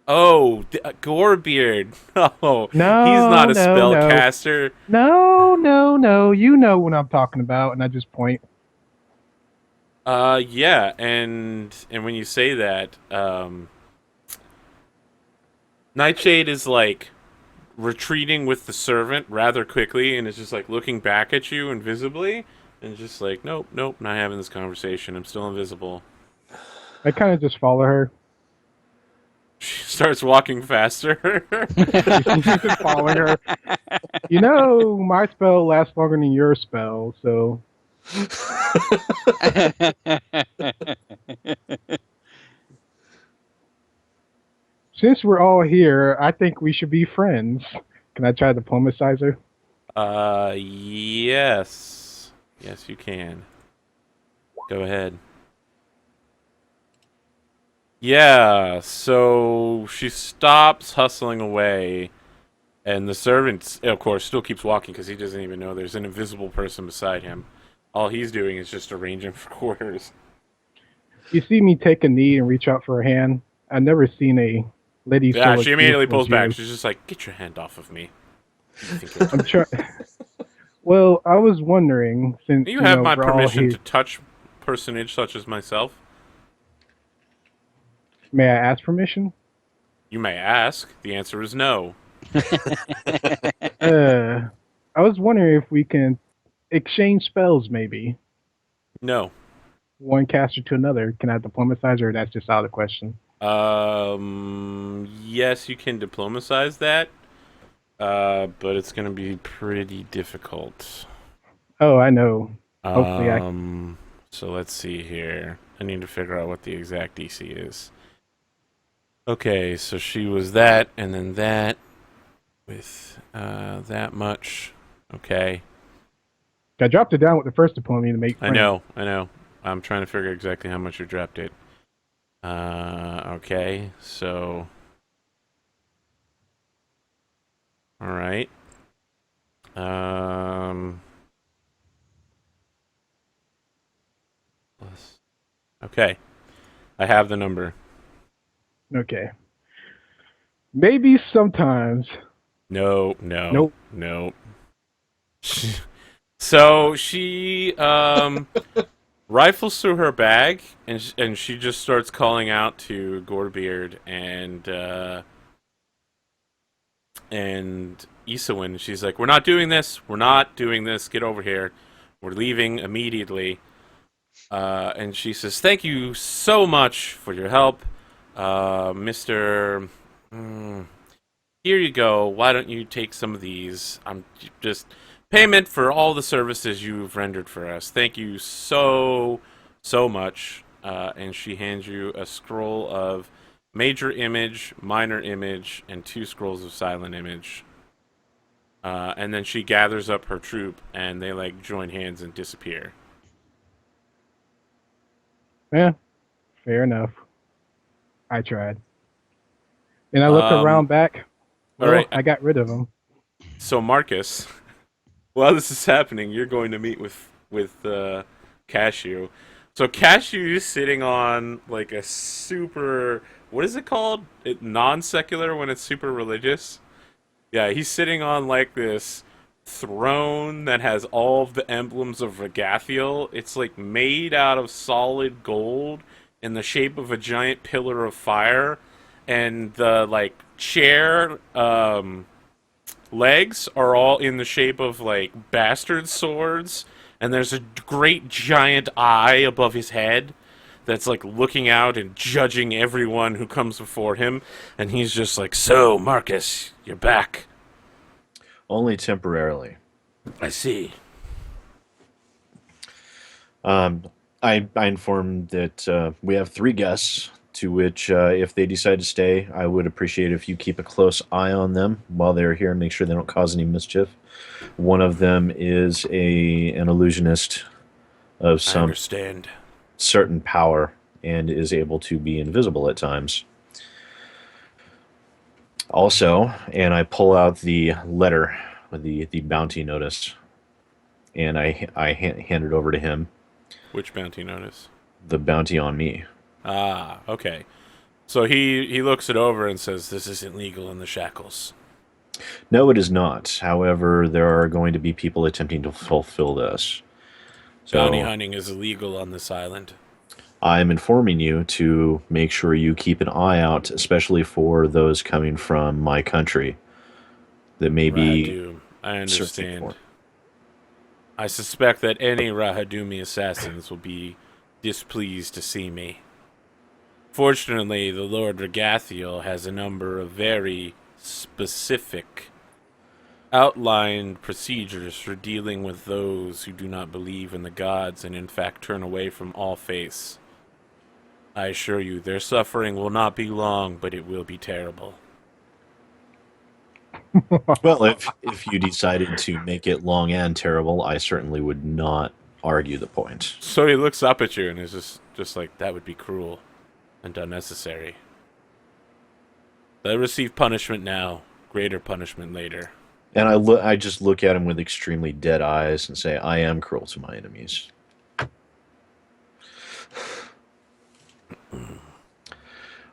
Oh, Gorebeard. No, he's No, not a no, no. spellcaster. No. You know what I'm talking about, and I just point. Yeah, and when you say that, Nightshade is like retreating with the servant rather quickly, and is just like looking back at you invisibly, and just like, nope, not having this conversation. I'm still invisible. I kind of just follow her. She starts walking faster. Just following her. You know, my spell lasts longer than your spell, so since we're all here, I think we should be friends. Can I try to diplomatize her? Yes. Yes, you can. Go ahead. Yeah, so she stops hustling away, and the servant, of course, still keeps walking because he doesn't even know there's an invisible person beside him. All he's doing is just arranging for quarters. You see me take a knee and reach out for a hand. I've never seen a lady so Yeah, she immediately beautiful pulls as back. you. She's just like, "Get your hand off of me." You think you're I'm trying. Well, I was wondering since You have know, my we're all permission here. to touch personage such as myself. May I ask permission? You may ask. The answer is no. I was wondering if we can exchange spells, maybe No. one caster to another. Can I diplomatize, or that's just out of the question? Yes, you can diplomatize that, but it's going to be pretty difficult. Oh, I know. Hopefully, So let's see here. I need to figure out what the exact DC is. Okay, so she was that, and then that, with that much. Okay. I dropped it down with the first diplomacy to make I friends. know. I'm trying to figure exactly how much you dropped it. Okay, so... Alright. Okay. I have the number. Okay. Maybe sometimes. No. Nope. So she rifles through her bag and she just starts calling out to Gorebeard and Isawin. She's like, "We're not doing this. Get over here. We're leaving immediately." And she says, "Thank you so much for your help, Mister. Here you go. Why don't you take some of these? I'm just payment for all the services you've rendered for us. Thank you so much." And she hands you a scroll of major image, minor image, and 2 scrolls of silent image. And then she gathers up her troop, and they like join hands and disappear. Yeah, fair enough. I tried. And I look around back. Well, All right. I got rid of them. So Marcus, while this is happening, you're going to meet with Cashew. So Cashew is sitting on like a super, what is it called? Non-secular when it's super religious. Yeah, he's sitting on like this throne that has all of the emblems of Regathiel. It's like made out of solid gold in the shape of a giant pillar of fire, and the like chair legs are all in the shape of like bastard swords, and there's a great giant eye above his head that's like looking out and judging everyone who comes before him, and he's just like, "So, Marcus, you're back." Only temporarily. I see. I informed that we have 3 guests, to which, if they decide to stay, I would appreciate if you keep a close eye on them while they're here and make sure they don't cause any mischief. One of them is an illusionist of I some understand. certain power and is able to be invisible at times. Also, and I pull out the letter, the bounty notice, and I hand it over to him. Which bounty notice? The bounty on me. Ah, okay. So he looks it over and says, "This isn't legal in the Shackles." No, it is not. However, there are going to be people attempting to fulfill this. Bounty So hunting is illegal on this island. I am informing you to make sure you keep an eye out, especially for those coming from my country that may be Rahadum. I searching understand. for. I suspect that any Rahadumi assassins will be displeased to see me. Fortunately, the Lord Regathiel has a number of very specific, outlined procedures for dealing with those who do not believe in the gods and in fact turn away from all faiths. I assure you, their suffering will not be long, but it will be terrible. Well, if you decided to make it long and terrible, I certainly would not argue the point. So he looks up at you and is just like, that would be cruel and unnecessary. They'll receive punishment now, greater punishment later. And I just look at him with extremely dead eyes and say, I am cruel to my enemies.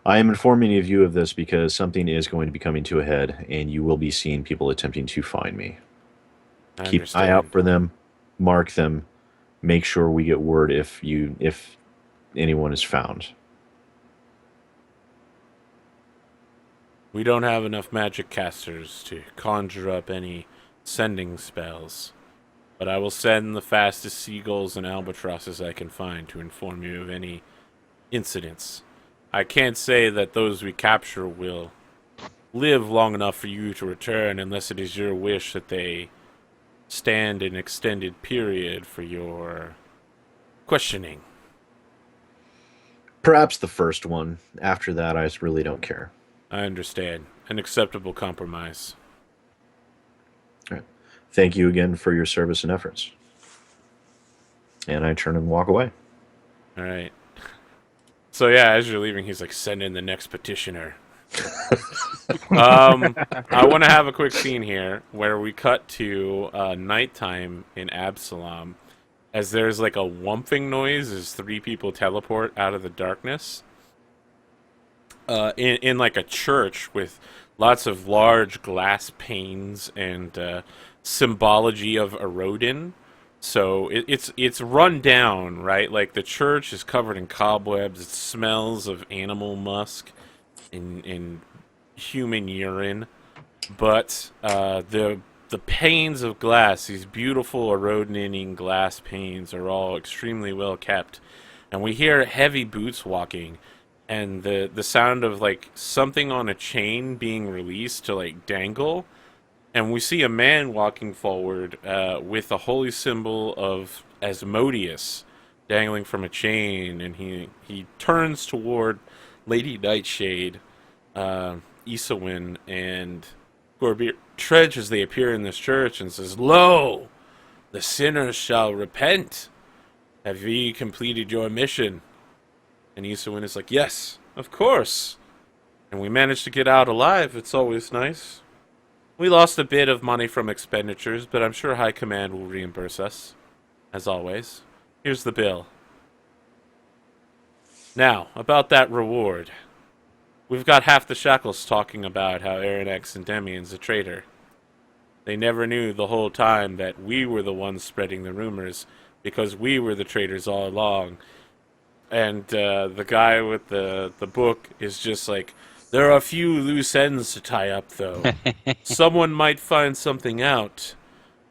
I am informing you of this because something is going to be coming to a head, and you will be seeing people attempting to find me. I Keep an eye out for them, mark them, make sure we get word if anyone is found. We don't have enough magic casters to conjure up any sending spells, but I will send the fastest seagulls and albatrosses I can find to inform you of any incidents. I can't say that those we capture will live long enough for you to return unless it is your wish that they stand an extended period for your questioning. Perhaps the first one. After that, I really don't care. I understand. An acceptable compromise. All right. Thank you again for your service and efforts. And I turn and walk away. All right. So yeah, as you're leaving, he's like, send in the next petitioner. I want to have a quick scene here where we cut to nighttime in Absalom, as there's like a whumping noise as three people teleport out of the darkness. In like a church with lots of large glass panes and symbology of Erodin. So it's run down, right? Like the church is covered in cobwebs. It smells of animal musk and human urine. But the panes of glass, these beautiful Erodinian glass panes, are all extremely well kept. And we hear heavy boots walking, and the sound of like something on a chain being released to like dangle. And we see a man walking forward with a holy symbol of Asmodeus dangling from a chain, and he turns toward Lady Nightshade, Isowin, and Gorbir Tredge as they appear in this church and says, "Lo, the sinners shall repent. Have ye completed your mission?" And Isowin is like, "Yes, of course. And we managed to get out alive. It's always nice. We lost a bit of money from expenditures, but I'm sure High Command will reimburse us, as always. Here's the bill. Now, about that reward. We've got half the Shackles talking about how Aranex and Demian's a traitor. They never knew the whole time that we were the ones spreading the rumors, because we were the traitors all along." And the guy with the book is just like, "There are a few loose ends to tie up, though. Someone might find something out.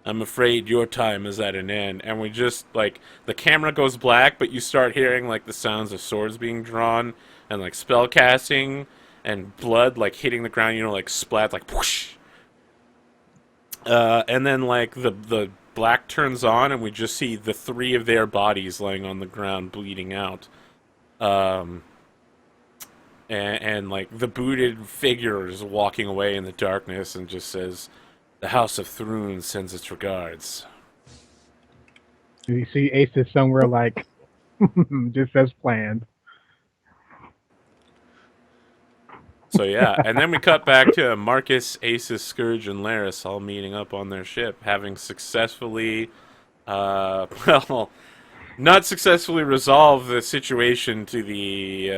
I'm afraid your time is at an end." And we just, like, the camera goes black, but you start hearing, like, the sounds of swords being drawn and, like, spell casting and blood, like, hitting the ground, you know, like, splat, like, whoosh. And then, like, the black turns on, and we just see the three of their bodies laying on the ground, bleeding out. And like, the booted figure is walking away in the darkness and just says, "The House of Thrun sends its regards." Do you see Aces somewhere like, just as planned? So yeah, and then we cut back to Marcus, Aces, Scourge, and Laris all meeting up on their ship, having successfully, well, not successfully resolve the situation to the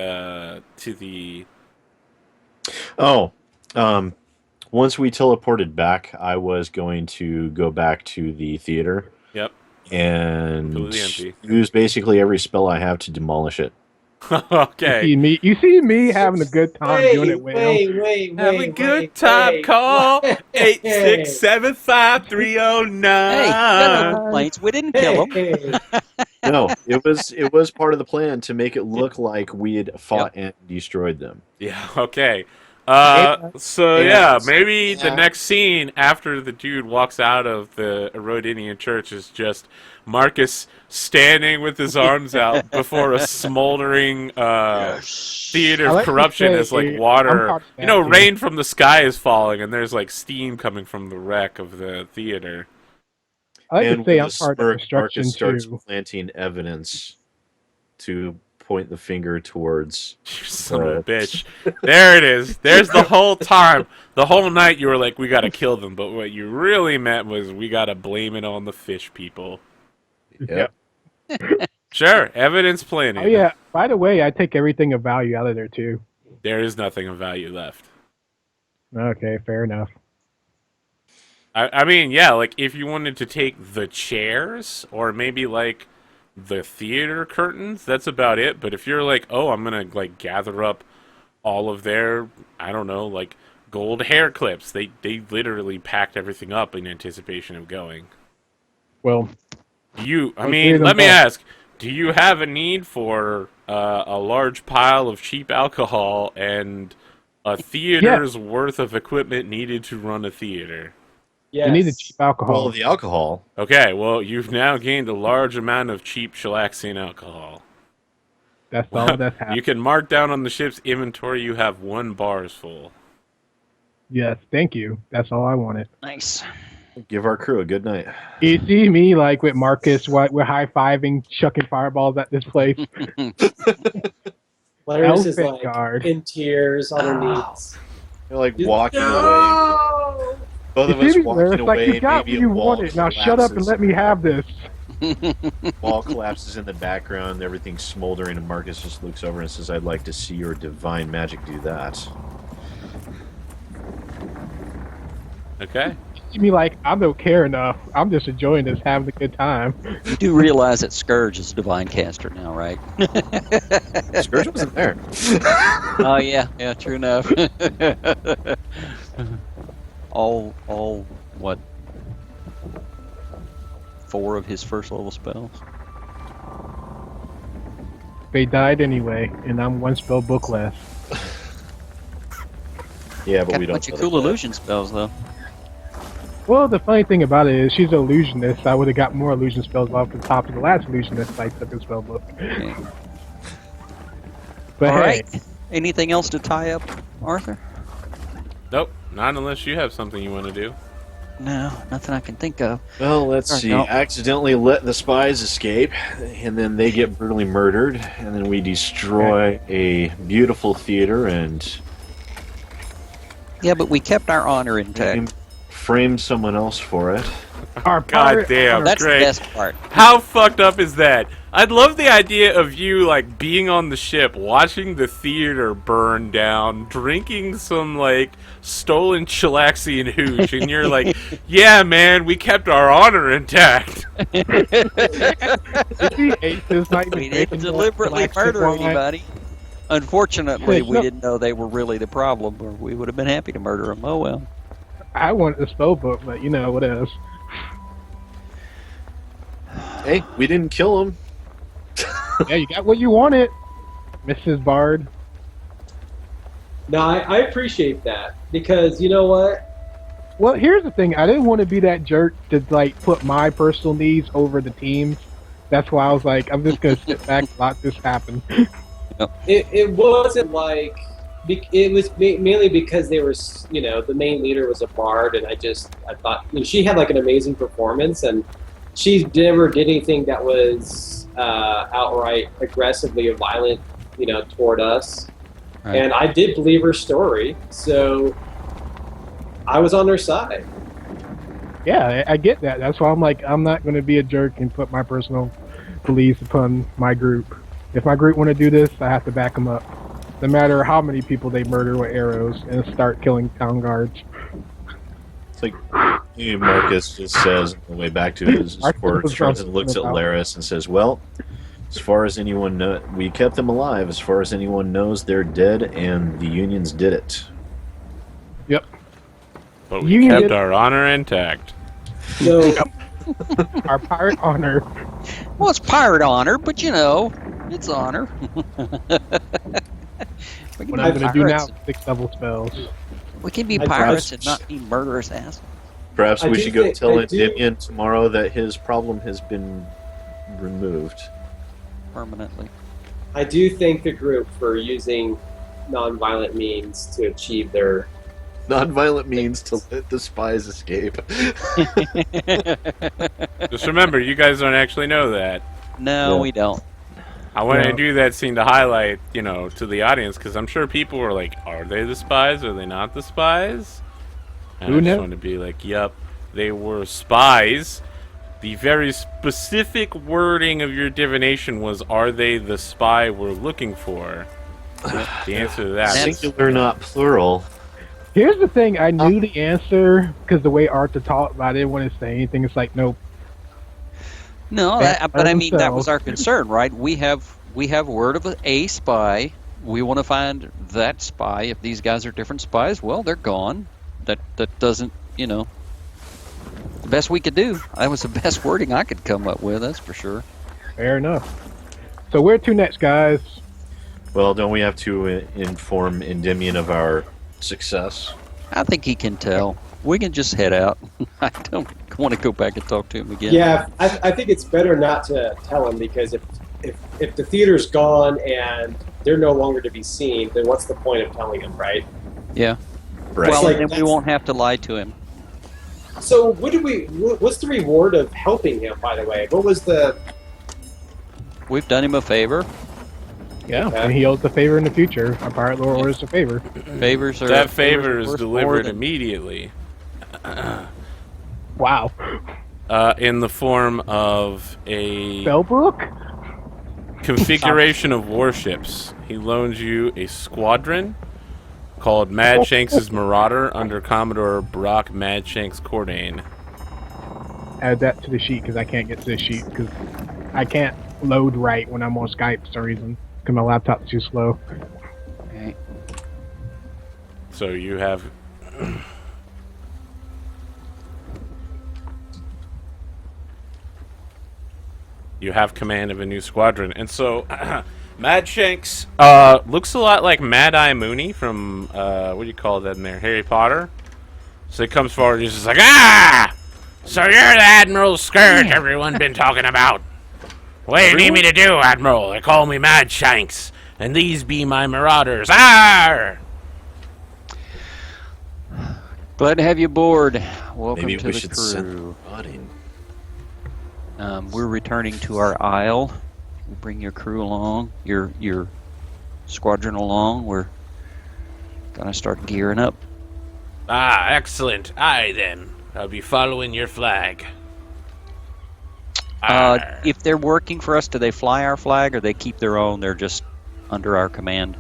Oh, once we teleported back, I was going to go back to the theater Yep. and Completely empty. use basically every spell I have to demolish it. Okay. You see me having a good time doing it with him. Wait. Have a good time. Call 8675309. Hey, got no complaints. We didn't kill him. No, it was part of the plan to make it look like we had fought and destroyed them. Yeah, okay. Yeah. Maybe the Yeah. next scene after the dude walks out of the Rodinian church is just Marcus standing with his arms out before a smoldering theater I of like to corruption say, as like I'm water. part of You know, that, rain from the sky is falling and there's like steam coming from the wreck of the theater. I like And to say with I'm a part of smirk, destruction Marcus starts too. planting evidence to point the finger towards. You son of a bitch. There it is. There's the whole time. The whole night you were like, we gotta kill them, but what you really meant was we gotta blame it on the fish people. Yep. Sure, evidence plenty. Oh yeah. By the way, I take everything of value out of there too. There is nothing of value left. Okay, fair enough. I mean, yeah, like if you wanted to take the chairs or maybe like the theater curtains, that's about it. But if you're like, oh, I'm gonna like gather up all of their, I don't know, like gold hair clips, they literally packed everything up in anticipation of going. Well, Let Okay, me then ask, do you have a need for a large pile of cheap alcohol and a theater's worth of equipment needed to run a theater? Yes. you need the cheap alcohol. Well, the alcohol. Okay, well, you've now gained a large amount of cheap Shalaxian alcohol. That's all that's happening. You can mark down on the ship's inventory you have 1 bar's full. Yes, thank you. That's all I wanted. Nice. Give our crew a good night. You see me like with Marcus, we're high-fiving, chucking fireballs at this place. Larry's is Elephant like guard. in tears on her knees. They're like walking away. No! Both of You us see me, walking Larry? It's like away. you got Maybe what you a wall wanted. Now shut up and collapses. let me have this. Wall collapses in the background. Everything's smoldering, and Marcus just looks over and says, "I'd like to see your divine magic do that." Okay. You see me like I don't care enough. I'm just enjoying this, having a good time. You do realize that Scourge is a divine caster now, right? Scourge wasn't there. Oh yeah, true enough. all what? 4 of his first level spells. They died anyway, and I'm 1 spell book less. Yeah, but Got we a don't. bunch of know cool that. illusion spells though. Well, the funny thing about it is she's an illusionist. I would have got more illusion spells off the top of the last illusionist I took in spell book. Okay. But All hey, right. Anything else to tie up, Arthur? Nope, not unless you have something you want to do. No, nothing I can think of. Well, let's Or see. no. Accidentally let the spies escape, and then they get brutally murdered, and then we destroy a beautiful theater and Yeah, but we kept our honor intact. frame someone else for it. our God pirate- damn, That's great. the best part. How fucked up is that? I'd love the idea of you, like, being on the ship, watching the theater burn down, drinking some, like, stolen Chilaxian hooch, and you're like, yeah, man, we kept our honor intact. You see, Aces not even We didn't drinking deliberately relaxed murder wine. anybody. Unfortunately, Yes, we no. didn't know they were really the problem, or we would have been happy to murder them. Oh well. I wanted the spell book, but you know what else? Hey, we didn't kill him. Yeah, you got what you wanted, Mrs. Bard. No, I appreciate that because you know what? Well, here's the thing. I didn't want to be that jerk to like put my personal needs over the team's. That's why I was like, I'm just gonna sit back and let this happen. It wasn't like it was mainly because they were, you know, the main leader was a bard, and I thought, you know, she had like an amazing performance, and she never did anything that was outright aggressively or violent, you know, toward us. Right. And I did believe her story, so I was on her side. Yeah, I get that. That's why I'm like, I'm not going to be a jerk and put my personal police upon my group. If my group want to do this, I have to back them up. No matter how many people they murder with arrows and start killing town guards. It's like Marcus just says on the way back to his quarters, turns and looks at Laris and says, "Well, as far as anyone knows, we kept them alive. As far as anyone knows, they're dead, and the unions did it." Yep. But we kept our honor intact. So, Our pirate honor. Well, it's pirate honor, but you know, it's honor. We can What be I'm going to do now pirates. is 6 level spells. We can be I pirates trust- and not be murderous assholes. Perhaps I we do should go think- tell I do- Endymion tomorrow that his problem has been removed. Permanently. I do thank the group for using non-violent means to achieve their. Non-violent means to let the spies escape. Just remember, you guys don't actually know that. No, Yeah. we don't. I wanted Yeah. to do that scene to highlight, to the audience, because I'm sure people were like, are they the spies? Are they not the spies? And Who I just knows? wanted to be like, yep, they were spies. The very specific wording of your divination was, are they the spy we're looking for? The answer to that is Singular, not plural. Here's the thing, I knew the answer because the way Arthur talked, but I didn't want to say anything. It's like, nope. No, Back but by I mean that was themselves. our concern, right? We have word of a spy. We want to find that spy. If these guys are different spies, well, they're gone. That doesn't, the best we could do. That was the best wording I could come up with. That's for sure. Fair enough. So where to next, guys? Well, don't we have to inform Endymion of our success? I think he can tell. We can just head out. I don't want to go back and talk to him again. Yeah, I think it's better not to tell them because if the theater's gone and they're no longer to be seen, then what's the point of telling them, right? Yeah. Right. Well, like then we that's- won't have to lie to him. So what's the reward of helping him, by the way? What was the... We've done him a favor. Yeah, Okay. and he owes the favor in the future. Our pirate lord orders a favor. Favors are that favor favors is worth delivered more than- immediately Wow. in the form of a Bellbrook? configuration of warships. He loans you a squadron called Mad Shanks' Marauder under Commodore Brock Mad Shanks Cordain. Add that to the sheet because I can't get to this sheet because I can't load right when I'm on Skype for some reason because my laptop's too slow. Okay. So you have command of a new squadron, and so Mad Shanks looks a lot like Mad Eye Mooney from what do you call that in there, Harry Potter. So he comes forward and he's just like, so you're the Admiral's skirt everyone been talking about. What do you need me to do, Admiral? They call me Mad Shanks, and these be my marauders. Arr! Glad to have you aboard. Welcome Maybe to we the should crew. send Rod in. We're returning to our isle. We'll bring your crew along, your squadron along. We're gonna start gearing up. Ah, excellent. Aye, then. I'll be following your flag. Arr. If they're working for us, do they fly our flag or they keep their own? They're just under our command.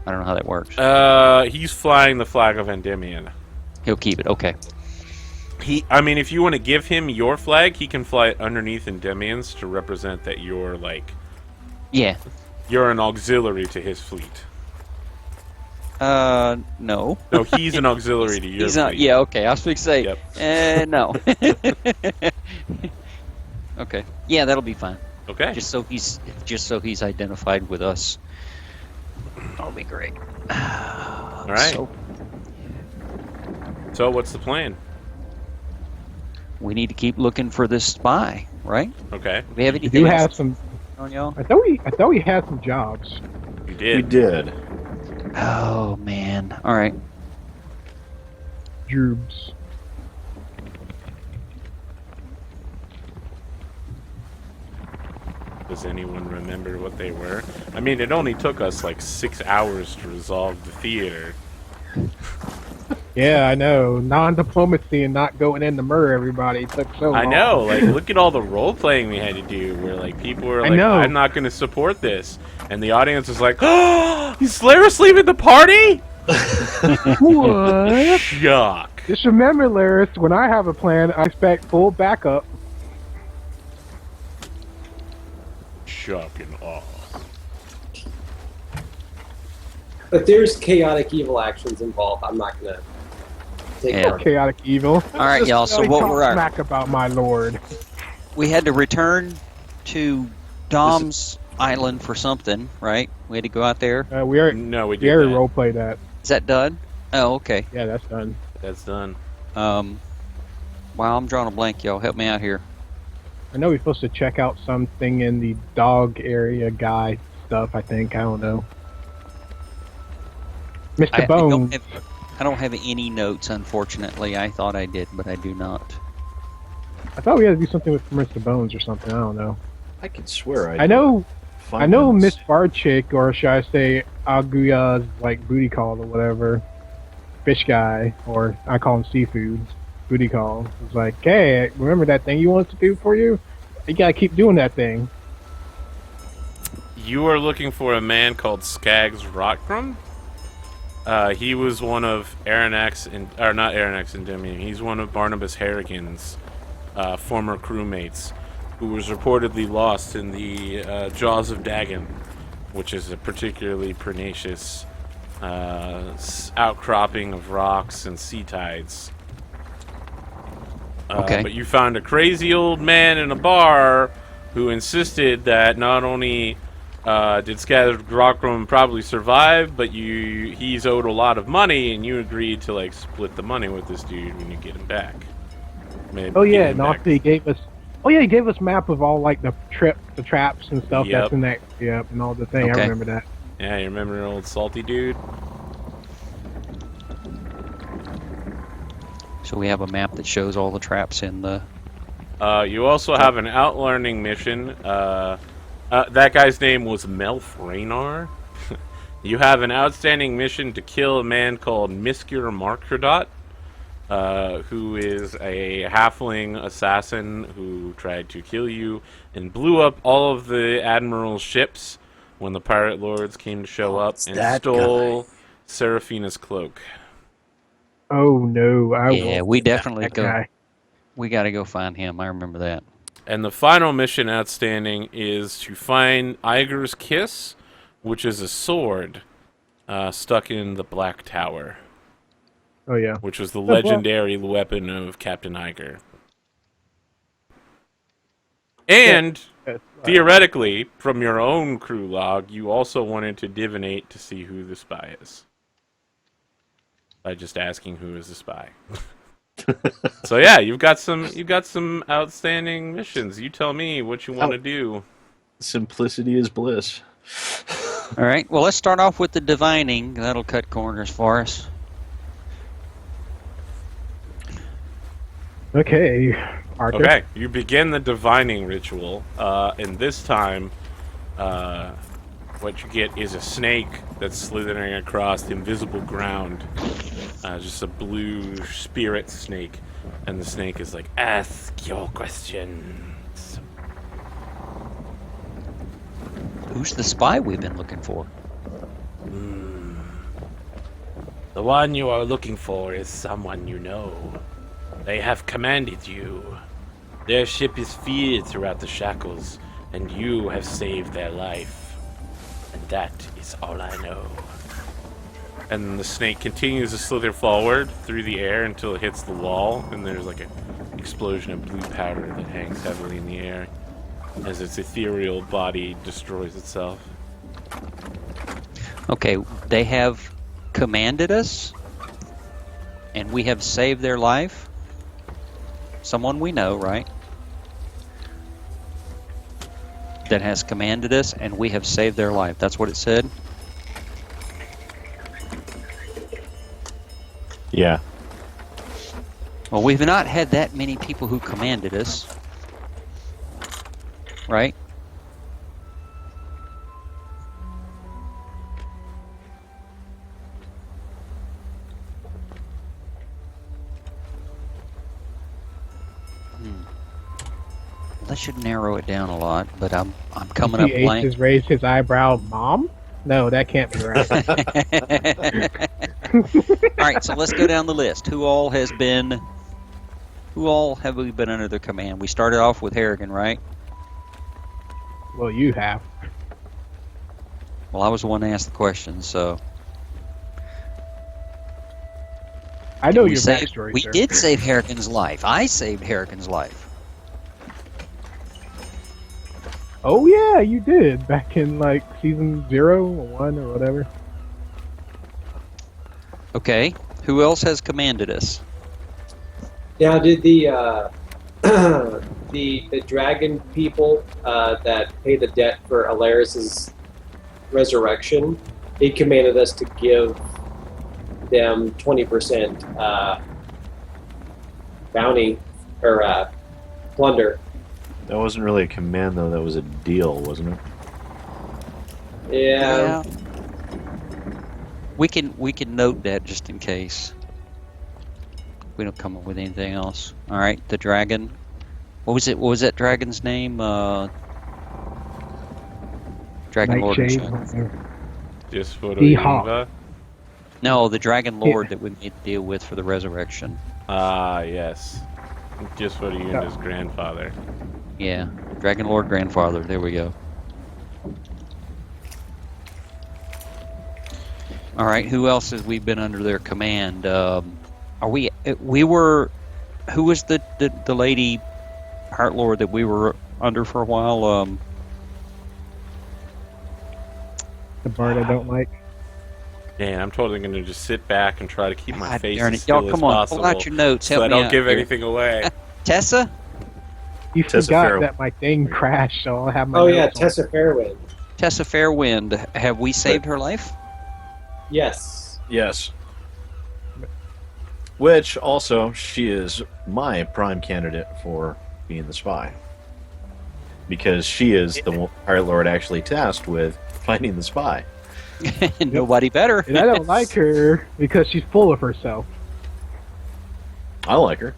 I don't know how that works. He's flying the flag of Endymion. He'll keep it. Okay. If you want to give him your flag, he can fly it underneath Endymion's to represent that you're Yeah. you're an auxiliary to his fleet. No. No, he's an auxiliary to your He's fleet. not. Yeah. Okay. I was going to say. Yep. No. Okay. Yeah, that'll be fine. Okay. Just so he's identified with us. That'll be great. All right. So what's the plan? We need to keep looking for this spy, right? Okay. Do we have We anything do else have some. on y'all? I thought we had some jobs. You We did. did. Oh man! All right. Jubes. Does anyone remember what they were? It only took us 6 hours to resolve the theater. Yeah, I know. Non-diplomacy and not going in to murder everybody took so long. I know. Like, look at all the role playing we had to do, where like people were I like, know. "I'm not going to support this," and the audience was like, "Oh, is Laris leaving the party?" What? Shock. Just remember, Laris, when I have a plan, I expect full backup. Shock and awe. If there's chaotic evil actions involved, I'm not gonna take Yeah. part. Chaotic evil. All right, y'all. So They what talk were our? smack about my lord. We had to return to Dom's island for something, right? We had to go out there. We already No, we we already did that. roleplay that. Is that done? Oh, okay. Yeah, that's done. That's done. Wow, I'm drawing a blank, y'all. Help me out here. I know we're supposed to check out something in the dog area guy stuff. I think I don't know. Mr. Bones. I don't have any notes, unfortunately. I thought I did, but I do not. I thought we had to do something with Mr. Bones or something. I don't know. I can swear I know. I know Miss. Miss Barchick, or should I say Aguya's like booty call or whatever, fish guy, or I call him seafood, booty call. It's like, hey, remember that thing you wanted to do for you? You gotta keep doing that thing. You are looking for a man called Skaggs Rotgrum. He was one of Aaronax or not Aaronax and Demian. He's one of Barnabas Harrigan's former crewmates, who was reportedly lost in the Jaws of Dagon, which is a particularly pernicious outcropping of rocks and sea tides. Okay. But you found a crazy old man in a bar who insisted that not only did Skaggs Rotgrum probably survive, but he's owed a lot of money, and you agreed to like split the money with this dude when you get him back. Oh yeah, and also he gave us. Oh yeah, he gave us map of all like the traps and stuff Yep. that's in that. Yep, and all the thing. Okay. I remember that. Yeah, you remember an old salty dude? So we have a map that shows all the traps in the. You also have an outlearning mission. That guy's name was Melf Raynar. You have an outstanding mission to kill a man called Miskir Markradot, who is a halfling assassin who tried to kill you and blew up all of the admiral's ships when the pirate lords came to show up and that stole Seraphina's cloak. Oh no! Yeah, we definitely that go. guy. We got to go find him. I remember that. And the final mission outstanding is to find Iger's Kiss, which is a sword stuck in the Black Tower, Oh yeah. which was the well- legendary weapon of Captain Iger. And Yes, theoretically, from your own crew log, you also wanted to divinate to see who the spy is. By just asking who is the spy. So yeah, you've got some outstanding missions. You tell me what you want to do. Simplicity is bliss. All right. Well, let's start off with the divining. That'll cut corners for us. Okay, Arthur. Okay, you begin the divining ritual, and this time, what you get is a snake that's slithering across the invisible ground. Just a blue spirit snake, and the snake is like, "Ask your questions." Who's the spy we've been looking for? The one you are looking for is someone you know. They have commanded you. Their ship is feared throughout the Shackles, and you have saved their life. And that is all I know. And the snake continues to slither forward through the air until it hits the wall, and there's like an explosion of blue powder that hangs heavily in the air as its ethereal body destroys itself. Okay, they have commanded us, and we have saved their life. Someone we know, right? That has commanded us, and we have saved their life. That's what it said. Yeah. Well, we've not had that many people who commanded us, right? that should narrow it down a lot, but I'm coming You up see Ace blank. has raised his eyebrow. Mom? No, that can't be right. All right, so let's go down the list. Who all have we been under their command? We started off with Harrigan, right? Well, you have. Well, I was the one to ask the question, so I know we your saved- backstory, We sir. did save Harrigan's life. I saved Harrigan's life. Oh yeah, you did back in like season 0 or 1 or whatever. Okay, who else has commanded us? Now, did the the dragon people that pay the debt for Alaris's resurrection? He commanded us to give them 20% bounty or plunder. That wasn't really a command, though. That was a deal, wasn't it? Yeah. We can note that just in case we don't come up with anything else. All right, the dragon. What was it? What was that dragon's name? Dragon Lord. Nightshade. or something. Whatever. Just for Hee-haw. the No, the Dragon Lord that we made the deal with for the resurrection. Ah, yes. Just for Yunda's grandfather. Yeah, Dragon Lord grandfather. There we go. All right, who else has we been under their command? Are we? We were. Who was the lady Heart Lord that we were under for a while? The bard I don't like. Man, I'm totally going to just sit back and try to keep my God face darn as it. still Y'all, as come on, possible, pull out your notes. so Help I me don't out give here. anything away. Tessa? You Tessa forgot Farrow. that my thing crashed, so I'll have my. Oh yeah, notes on. Tessa Fairwind. Tessa Fairwind. Have we saved her life? Yes. Yes. Which, also, she is my prime candidate for being the spy. Because she is the Pirate Lord actually tasked with finding the spy. Nobody better. And I don't like her because she's full of herself. I like her.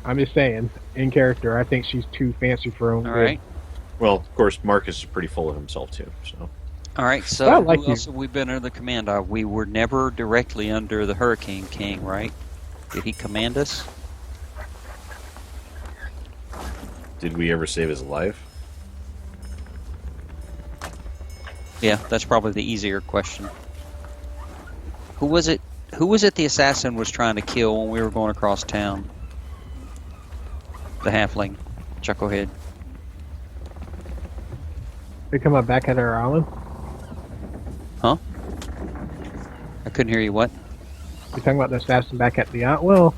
I'm just saying, in character, I think she's too fancy for her own All good. right. Well, of course, Marcus is pretty full of himself, too. So All right, I so like who you. else have we been under the command of? We were never directly under the Hurricane King, right? Did he command us? did we ever save his life? Yeah, that's probably the easier question. Who was it? Who was it the assassin was trying to kill when we were going across town? The halfling, Chucklehead. They come up back at our island. Huh? I couldn't hear you. What? You're talking about the assassin back at the island? Well,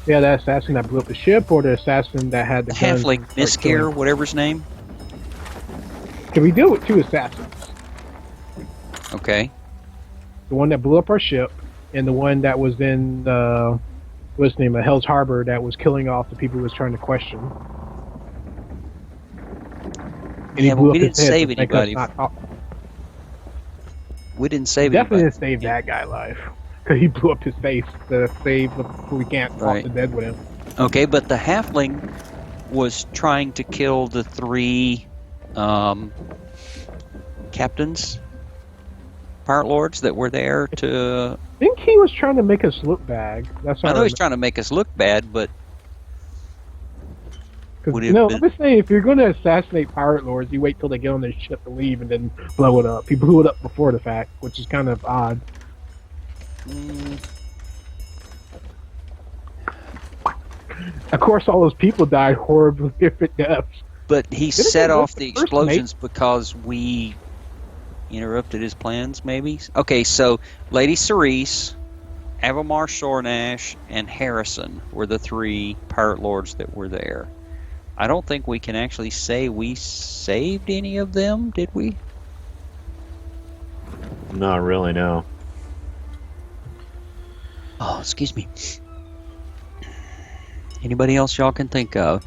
yeah, that assassin that blew up the ship, or the assassin that had the The guns halfling, and started Niskir, killing? whatever his name. Can we deal with two assassins? Okay. The one that blew up our ship, and the one that was in what's his name, Hell's Harbor, that was killing off the people he was trying to question. And he Yeah, but blew we up his didn't head save to make us anybody. not talk. We didn't save Definitely anybody. didn't save that guy life. Because he blew up his face to save the we can't talk Right. to dead with him. Okay, but the halfling was trying to kill the three captains, pirate lords that were there to. I think he was trying to make us look bad. That's I what know he's trying to make us look bad, but would it No, have I'm been- just saying, if you're going to assassinate pirate lords, you wait till they get on their ship to leave and then blow it up. He blew it up before the fact, which is kind of odd. Of course, all those people died horribly different deaths. but he Didn't set he off live the first, explosions because we interrupted his plans. Maybe. Okay, so Lady Cerise, Avamar Sornash, and Harrison were the three pirate lords that were there. I don't think we can actually say we saved any of them, did we? Not really, no. Oh, excuse me. Anybody else y'all can think of?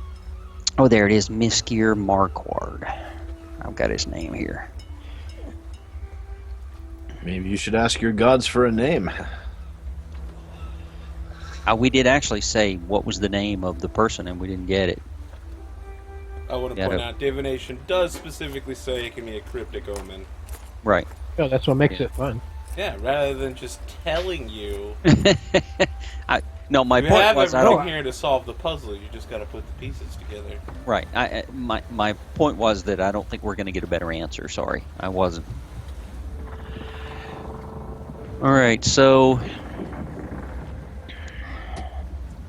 Oh, there it is, Miskir Marquard. I've got his name here. Maybe you should ask your gods for a name. We did actually say what was the name of the person, and we didn't get it. I want to point out divination does specifically say it can be a cryptic omen. Right. No, that's what makes it fun. Yeah, rather than just telling you. No, my you point have was everything here to solve the puzzle. You just got to put the pieces together. Right. My point was that I don't think we're going to get a better answer. Sorry, I wasn't. All right, so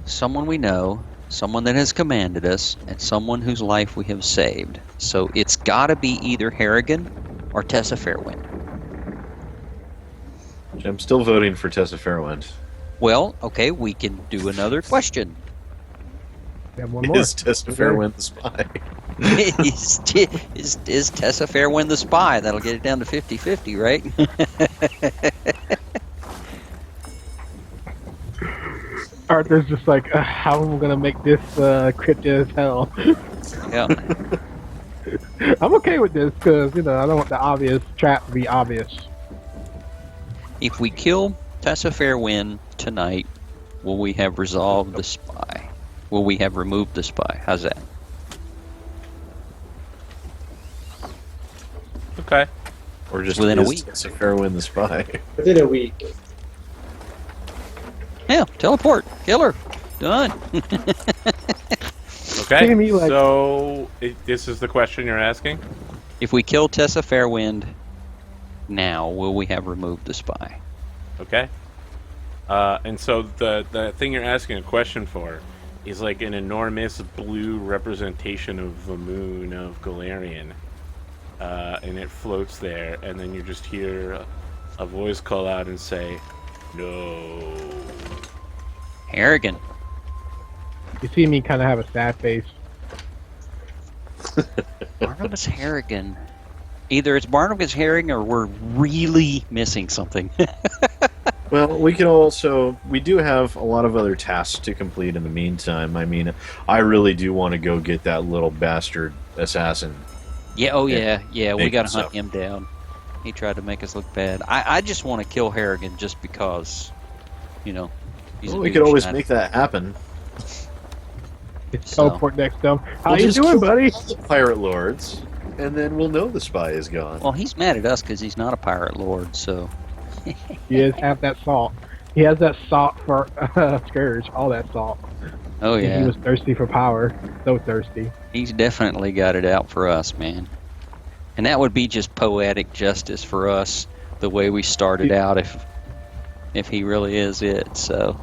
someone we know, someone that has commanded us, and someone whose life we have saved. So it's got to be either Harrigan or Tessa Fairwind. I'm still voting for Tessa Fairwind. Well, okay, we can do another question. We have one more. Is Tessa Fairwind the spy? is Tessa Fairwind the spy? That'll get it down to 50-50, right? Arthur's just like, how am I going to make this cryptic as hell? Yeah. I'm okay with this because, I don't want the obvious trap to be obvious. If we kill Tessa Fairwind tonight, will we have resolved the spy? Will we have removed the spy? How's that? Okay. Or just within a week. Tessa Fairwind the spy? Within a week. Yeah, teleport. Kill her. Done. Okay. Me, like- So this is the question you're asking? If we kill Tessa Fairwind now, will we have removed the spy? Okay. And so the thing you're asking a question for is like an enormous blue representation of the moon of Golarion. And it floats there, and then you just hear a voice call out and say, "No." Harrigan. You see me kind of have a sad face. Barnabas Harrigan. Either it's Barnabas Harrigan or we're really missing something. Well, we do have a lot of other tasks to complete in the meantime. I mean, I really do want to go get that little bastard assassin. Yeah, we make gotta hunt himself. him down. He tried to make us look bad. I just want to kill Harrigan just because, he's a We could always douche. make that happen. So- Teleport next to him. How We'll you just doing, kill buddy? all the pirate lords, and then we'll know the spy is gone. Well, he's mad at us because he's not a pirate lord, so... He does have that salt. He has that salt for Scourge, all that salt. Oh, He yeah. was thirsty for power. So thirsty. He's definitely got it out for us, man. And that would be just poetic justice for us, the way we started out, if he really is it. So,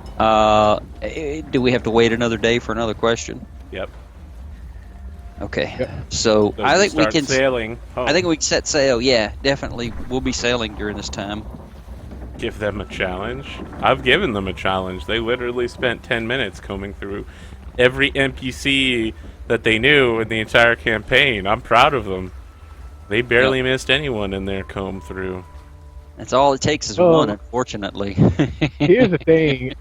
do we have to wait another day for another question? Yep. Yep. Okay. So I think we start can. sailing. I think we can set sail. Yeah, definitely. We'll be sailing during this time. Give them a challenge. I've given them a challenge. They literally spent 10 minutes combing through every NPC that they knew in the entire campaign. I'm proud of them. They barely missed anyone in their comb through. That's all it takes is one, unfortunately. Here's the thing.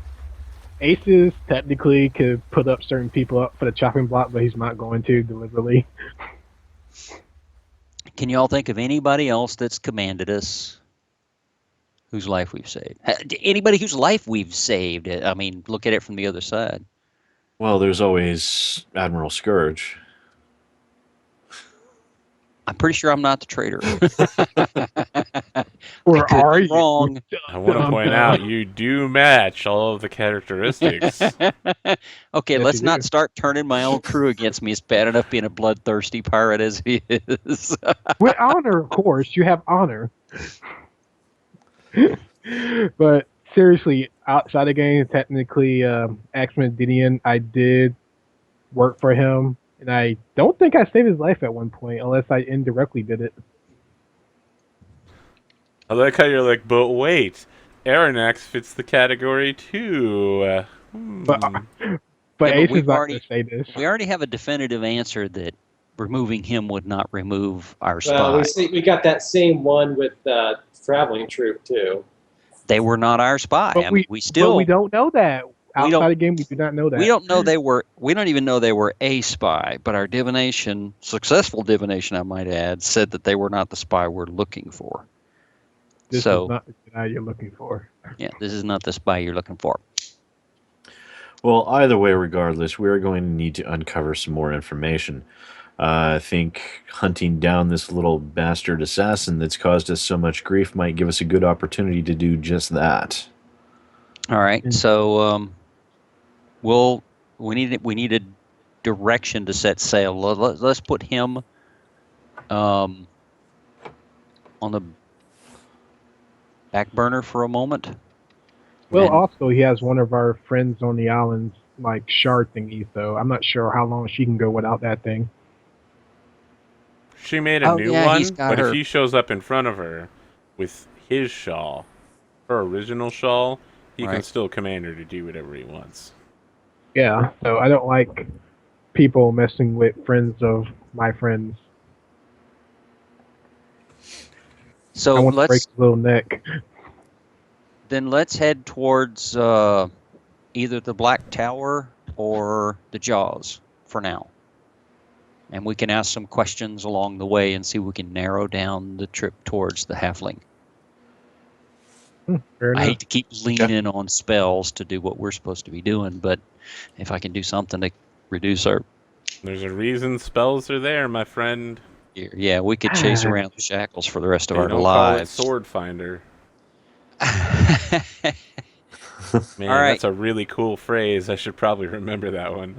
Aces technically could put up certain people up for the chopping block, but he's not going to deliberately. Can you all think of anybody else that's commanded us whose life we've saved? Anybody whose life we've saved? I mean, look at it from the other side. Well, there's always Admiral Scourge. I'm pretty sure I'm not the traitor. Or I could are be you? wrong. I want to point out you do match all of the characteristics. Okay, Yes, let's you not do. start turning my own crew against me. It's bad enough being a bloodthirsty pirate as he is. With honor, of course. You have honor. But seriously, outside the game, technically, Axman Didion, I did work for him, and I don't think I saved his life at one point, unless I indirectly did it. I like how you're like, but wait, Aronax fits the category too. But Yeah, Ace we've is not already- going to say this. We already have a definitive answer that removing him would not remove our Well, spy. we got that same one with traveling troop too. They were not our spy. But I mean, we still But we don't know that. we don't- Outside the game, we do not know that. we don't know they were. We don't even know they were a spy. But our divination, successful divination, I might add, said that they were not the spy we're looking for. This so is not the guy you're looking for. yeah, this is not the spy you're looking for. Well, either way, regardless, we're going to need to uncover some more information. I think hunting down this little bastard assassin that's caused us so much grief might give us a good opportunity to do just that. All right. So we need a direction to set sail. Let's put him on the back burner for a moment. Well, And- also he has one of our friends on the island's like shard thingy, so I'm not sure how long she can go without that thing. She made a Oh, new yeah, one, he's got but her. if he shows up in front of her with his shawl, her original shawl, he can Right. still command her to do whatever he wants. Yeah, so I don't like people messing with friends of my friends. I So want to break his little neck. let's head towards either the Black Tower or the Jaws for now. And we can ask some questions along the way and see if we can narrow down the trip towards the halfling. Fair I enough. hate to keep leaning on spells to do what we're supposed to be doing, but if I can do something to reduce our... There's a reason spells are there, my friend. Yeah, we could chase around the shackles for the rest of They our don't call it lives. sword finder. Man, All right. that's a really cool phrase. I should probably remember that one.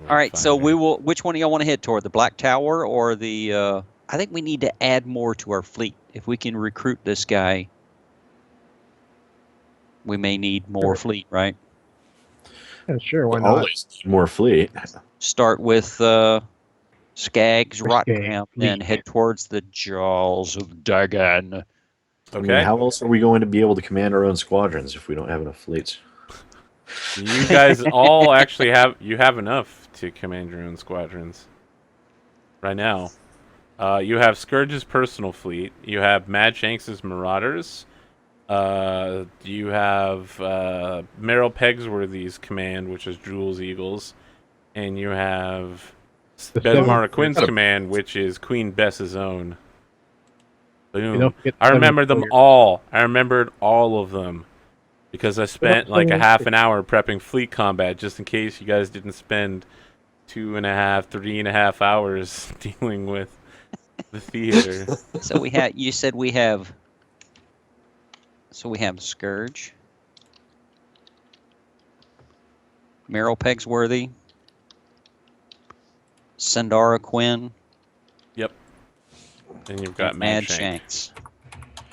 All right, so we will. Which one do y'all want to head toward? The Black Tower or the? I think we need to add more to our fleet. If we can recruit this guy, we may need more fleet, right? Yeah, sure, why not? Always need more fleet. Start with Skaggs, Or Rockcamp, Skaggs, then fleet. head towards the Jaws of Dagon. I mean, Okay. how else are we going to be able to command our own squadrons if we don't have enough fleets? You guys all actually have enough to command your own squadrons. Right now. You have Scourge's personal fleet. You have Mad Shanks' Marauders. You have Merrill Pegsworthy's command, which is Jules Eagles. And you have The Besmara seven- Quinn's command, which is Queen Bess's own. Boom. You don't forget the I seven remember them warriors. all. I remembered all of them. Because I spent like a seven half an hour prepping fleet combat, just in case you guys didn't spend 2.5, 3.5 hours dealing with the theater. So we have. You said we have. So we have Scourge, Merrill Pegsworthy, Sandara Quinn, Yep. And you've got and Mad Mad Shank. Shanks.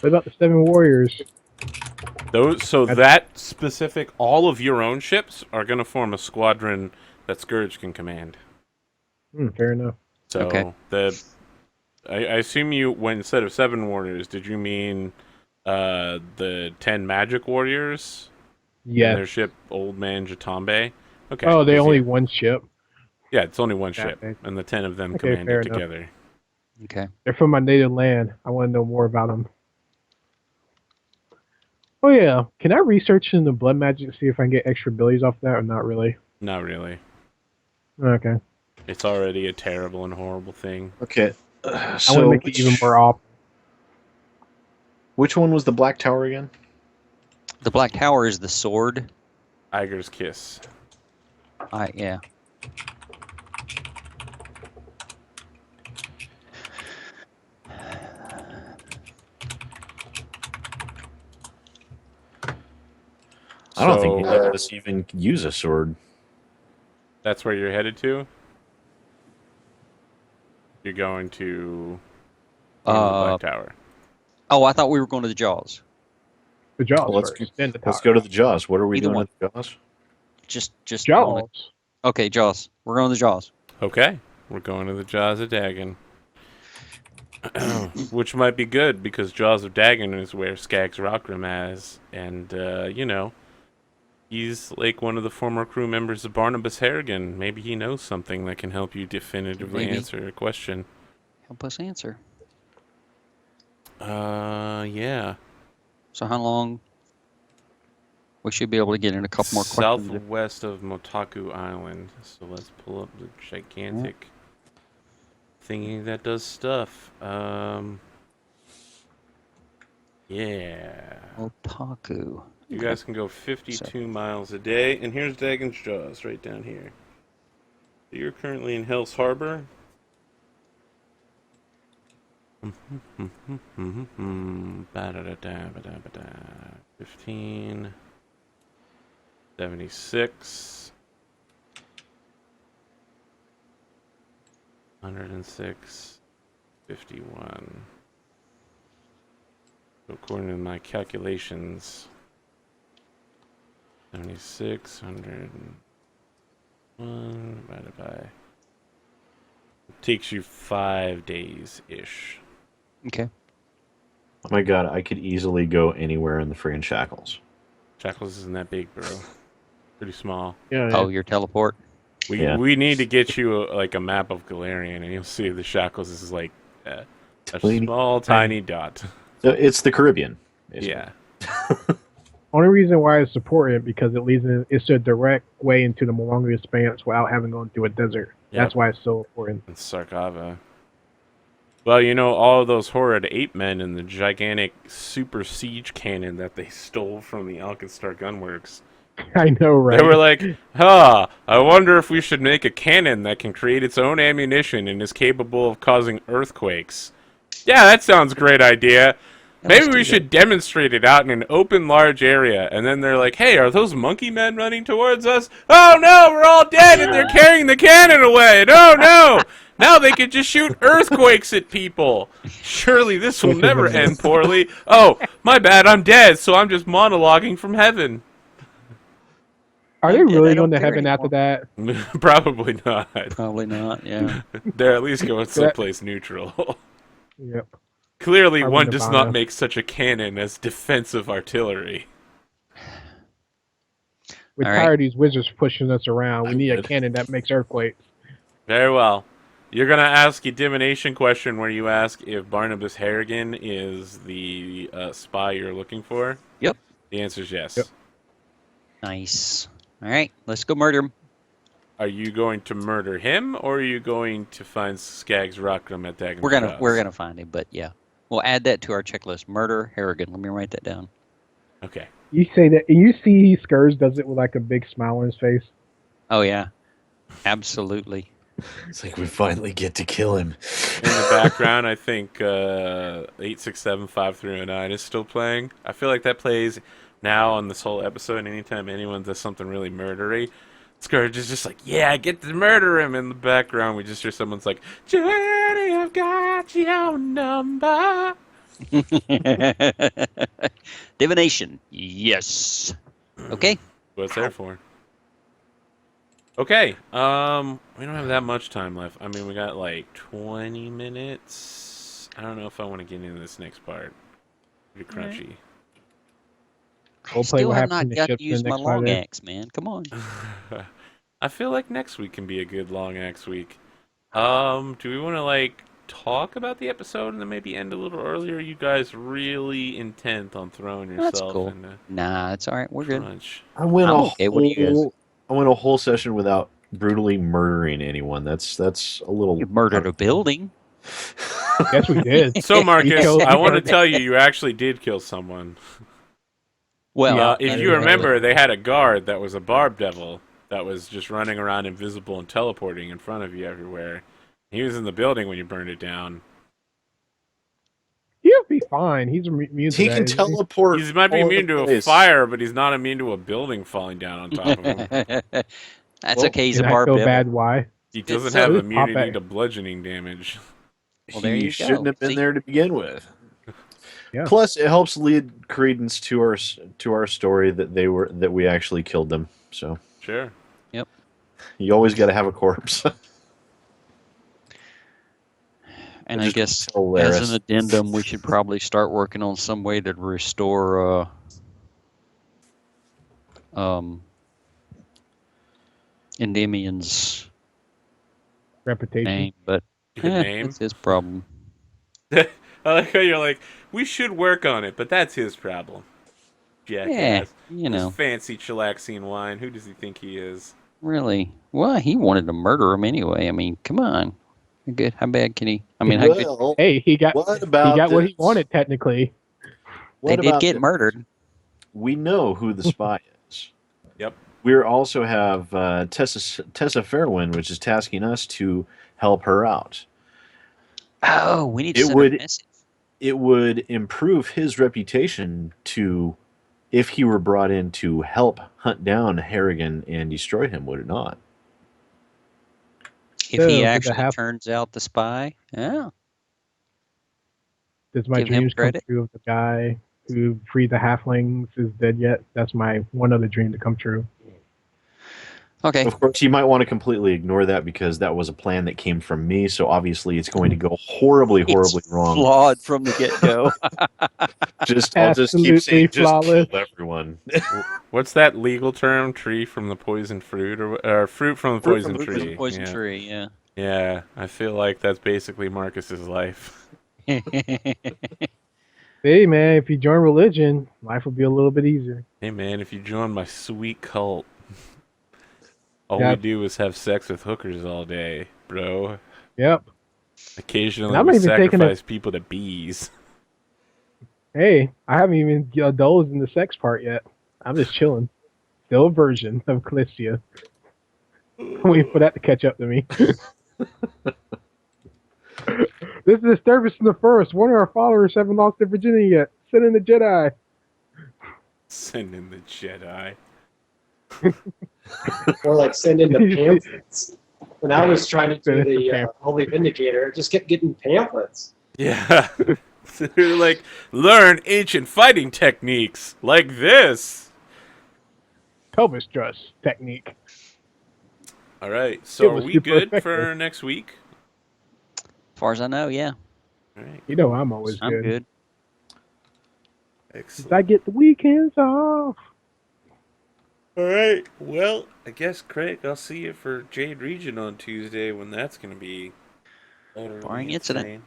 What about the seven warriors? So that specific, all of your own ships are going to form a squadron that Scourge can command. Fair enough. So Okay. I assume you, when instead of 7 warriors, did you mean the 10 magic warriors? And Yes. their ship, Old Man Jatambe? Okay. Oh, they 'cause only yeah. one ship. Yeah, it's only one Yeah, ship, okay. and the 10 of them Okay, command fair it enough. together. Okay. They're from my native land. I want to know more about them. Oh yeah, can I research in the blood magic to see if I can get extra abilities off that, or not really? Not really. Okay. It's already a terrible and horrible thing. Okay. I want So to make it even more off. which one was the Black Tower again? The Black Tower is the sword. Iger's Kiss. Yeah. I don't think So, any of us even use a sword. that's where you're headed to? You're going to the Black Tower. Oh, I thought we were going to the Jaws. The Jaws Well, let's first, then the Let's tower. go to the Jaws. What are we Either doing one. at the Jaws? Just Jaws. Okay, Jaws. We're going to the Jaws. Okay, we're going to the Jaws of Dagon. Which might be good, because Jaws of Dagon is where Skaggs Rockram is. And, he's like one of the former crew members of Barnabas Harrigan. Maybe he knows something that can help you definitively Maybe. answer a question. Help us answer. Yeah. So how long? We should be able to get in a couple more questions. Southwest of Motaku Island. So let's pull up the gigantic thingy that does stuff. Yeah. Otaku. You guys can go 52 miles a day, and here's Dagon's Jaws right down here. You're currently in Hell's Harbor. Ba-da-da-da-ba-da-ba-da. 15. 76. 106. 51. So according to my calculations, 76, 101 divided by. It takes you 5 days-ish. Okay. Oh my god, I could easily go anywhere in the friggin' Shackles. Shackles isn't that big, bro. Pretty small. Yeah. Oh, your teleport. We need to get you like a map of Golarion, and you'll see the Shackles is like a small, tiny dot. So it's the Caribbean. Basically. Yeah. Only reason why it's important because it's a direct way into the Malonga Expanse without having gone through a desert. Yep. That's why it's so important. And Sarkava. Well, you know, all of those horrid ape men and the gigantic super siege cannon that they stole from the Alkenstar Gunworks. I know, right? They were like, I wonder if we should make a cannon that can create its own ammunition and is capable of causing earthquakes. Yeah, that sounds a great idea. Maybe we should demonstrate it out in an open, large area. And then they're like, hey, are those monkey men running towards us? Oh, no, we're all dead and they're carrying the cannon away. No, no. Now they can just shoot earthquakes at people. Surely this will never end poorly. Oh, my bad, I'm dead, so I'm just monologuing from heaven. Are they I really don't going to care heaven after that? Probably not. Probably not. Yeah. They're at least going someplace neutral. Yep. Clearly, Probably one does not Nirvana. make such a cannon as defensive artillery. We're All tired of these wizards pushing us around. We need a would. cannon that makes earthquakes. Very well. You're going to ask a divination question where you ask if Barnabas Harrigan is the spy you're looking for? Yep. The answer is yes. Yep. Nice. All right, let's go murder him. Are you going to murder him, or are you going to find Skaggs Rockram at Dagon? We're gonna find him, but yeah, we'll add that to our checklist. Murder Harrigan. Let me write that down. Okay. You say that, and you see Scourge does it with like a big smile on his face. Oh yeah, absolutely. It's like we finally get to kill him. In the background, I think 8675309 is still playing. I feel like that plays now on this whole episode. Anytime anyone does something really murdery, Scourge is just like, yeah, get to murder him. In the background, we just hear someone's like, Johnny, I've got your number. Divination. Yes. Okay. What's there for? Okay. We don't have that much time left. I mean, we got like 20 minutes. I don't know if I want to get into this next part. Pretty crunchy. I We'll play still what have happens not in the got to ships in use the my next long Friday. axe, man. Come on. I feel like next week can be a good long axe week. Do we want to like talk about the episode and then maybe end a little earlier? Are you guys really intent on throwing That's yourself cool. in the Nah, it's all right. We're good. crunch? I went I'm a okay. What do you guys? I went a whole session without brutally murdering anyone. That's a little. You murdered a building. Yes, we did. So, Marcus, killed- I want to tell you, you actually did kill someone. Well, If that you is remember, they had a guard that was a barb devil that was just running around invisible and teleporting in front of you everywhere. He was in the building when you burned it down. He'll be fine. He's immune to He that, can isn't teleport. He might be all over immune the to a place. fire, but he's not immune to a building falling down on top of him. that's Well, okay. He's a And I barb feel devil. bad. Why? He doesn't so- have Pop immunity it. to bludgeoning damage. Well, there He you shouldn't go. have been See? there to begin with. Yeah. Plus, it helps lead credence to our story that we actually killed them. So Sure. you always got to have a corpse. And I Just guess tell as Laris. an addendum, we should probably start working on some way to restore Endymion's Reputation. name, but Good name. it's his problem. I like how you're like, we should work on it, but that's his problem. Jackass. Yeah, you This know, fancy chilaxine wine. Who does he think he is? really. Well, he wanted to murder him anyway. I mean, come on. How good? How bad can he? I mean, how good? Well, Hey, he got what about what he this? wanted technically. They What did about get this? murdered. We know who the spy is. Yep. We also have Tessa Fairwind, which is tasking us to help her out. Oh, we need to It send a would- message. It would improve his reputation if he were brought in to help hunt down Harrigan and destroy him, would it not? If he So, actually turns out the spy, yeah. Does my Give him dreams come credit. true if the guy who freed the halflings is dead yet? That's my one other dream to come true. Okay. Of course, you might want to completely ignore that because that was a plan that came from me. So obviously, it's going to go horribly It's wrong. flawed from the get-go. I'll just keep Absolutely saying, just flawless. kill everyone. What's that legal term? Tree from the poison fruit, or fruit from the poison Fruit from tree? the poison Yeah. tree, yeah. Yeah, I feel like that's basically Marcus's life. Hey man, if you join religion, life will be a little bit easier. Hey man, if you join my sweet cult, all Yeah. we do is have sex with hookers all day, bro. Yep. Occasionally And I'm we not even taking sacrifice people to bees. Hey, I haven't even indulged in the sex part yet. I'm just chilling. Still a virgin of Calicia. I'm waiting for that to catch up to me. This is a disturbance in the first. One of our followers haven't lost their virginity yet. Send in the Jedi. Send in the Jedi. Or like send in the pamphlets. When I was trying to do Send in the the pamphlets. Holy Vindicator, I just kept getting pamphlets. Yeah. They're like, learn ancient fighting techniques like this. Pelvis thrust technique. All right, so It are was we super good effective. for next week? As far as I know, yeah. All right, You know I'm always I'm good. excellent. I get the weekends off. All right, well, I guess, Craig, I'll see you for Jade Region on Tuesday when that's going to be utterly Barring incident. insane.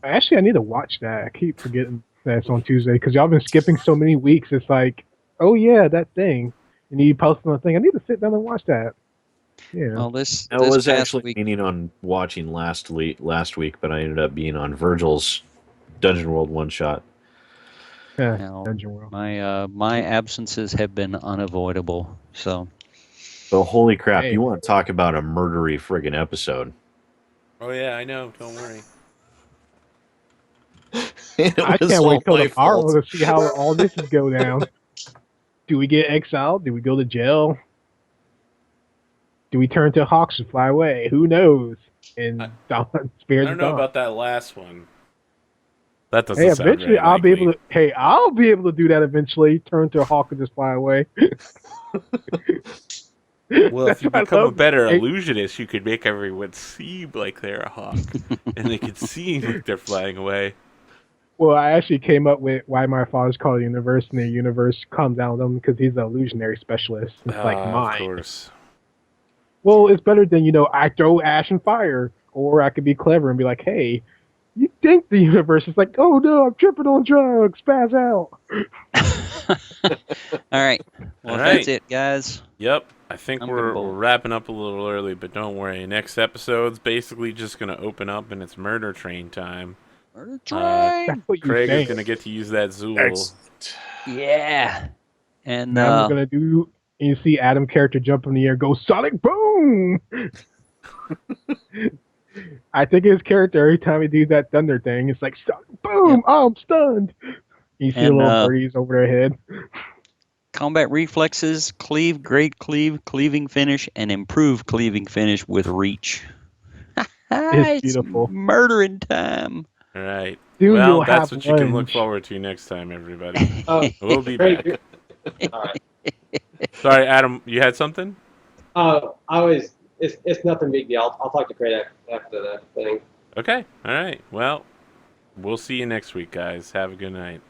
Actually, I need to watch that. I keep forgetting that it's on Tuesday because y'all been skipping so many weeks. It's like, oh yeah, that thing. And you post on the thing. I need to sit down and watch that. Yeah. Well, this I was past actually week, meaning on watching last week, but I ended up being on Virgil's Dungeon World one shot. Yeah. Now, Dungeon World. my absences have been unavoidable. So So holy crap, Hey. you want to talk about a murdery friggin' episode? Oh, yeah, I know. Don't worry. It I was can't all wait till my tomorrow fault. to see how all this is go down. Do we get exiled? Do we go to jail? Do we turn to hawks and fly away? Who knows? And Dawn I spares don't know Dawn. about that last one. That doesn't Hey, sound eventually very I'll be likely. able to. Hey, I'll be able to do that eventually. Turn to a hawk and just fly away. Well, if you That's what I become a love. better Hey, illusionist, you could make everyone seem like they're a hawk, and they could seem like they're flying away. well, I actually came up with why my father's called the universe, and the universe comes down with him because he's an illusionary specialist. It's like Of mine. course. Well, it's better than I throw ash and fire, or I could be clever and be like, hey. You think the universe is like, oh no, I'm tripping on drugs, spaz out. all right. Well, All if that's right. it, guys. Yep, I think I'm we're gonna bolt. wrapping up a little early, but don't worry. Next episode's basically just going to open up, and it's murder train time. Murder That's train. what you Craig is think. going to get to use that Zool. Excellent. Yeah. And Now I'm gonna do. And you see Adam character jump in the air, go Sonic Boom. I think his character every time he do that thunder thing, it's like Sonic Boom. Oh, I'm stunned. You see the And, little birdies over their head. combat reflexes, cleave, great cleave, cleaving finish, and improve cleaving finish with reach. It's beautiful. Murdering time. All right. Soon Well, you'll that's have what you can look lunch. forward to next time, everybody. Oh, We'll be Craig, back. all right. Sorry, Adam, you had something? It's nothing big deal. I'll talk to Craig after the thing. Okay. All right. Well, we'll see you next week, guys. Have a good night.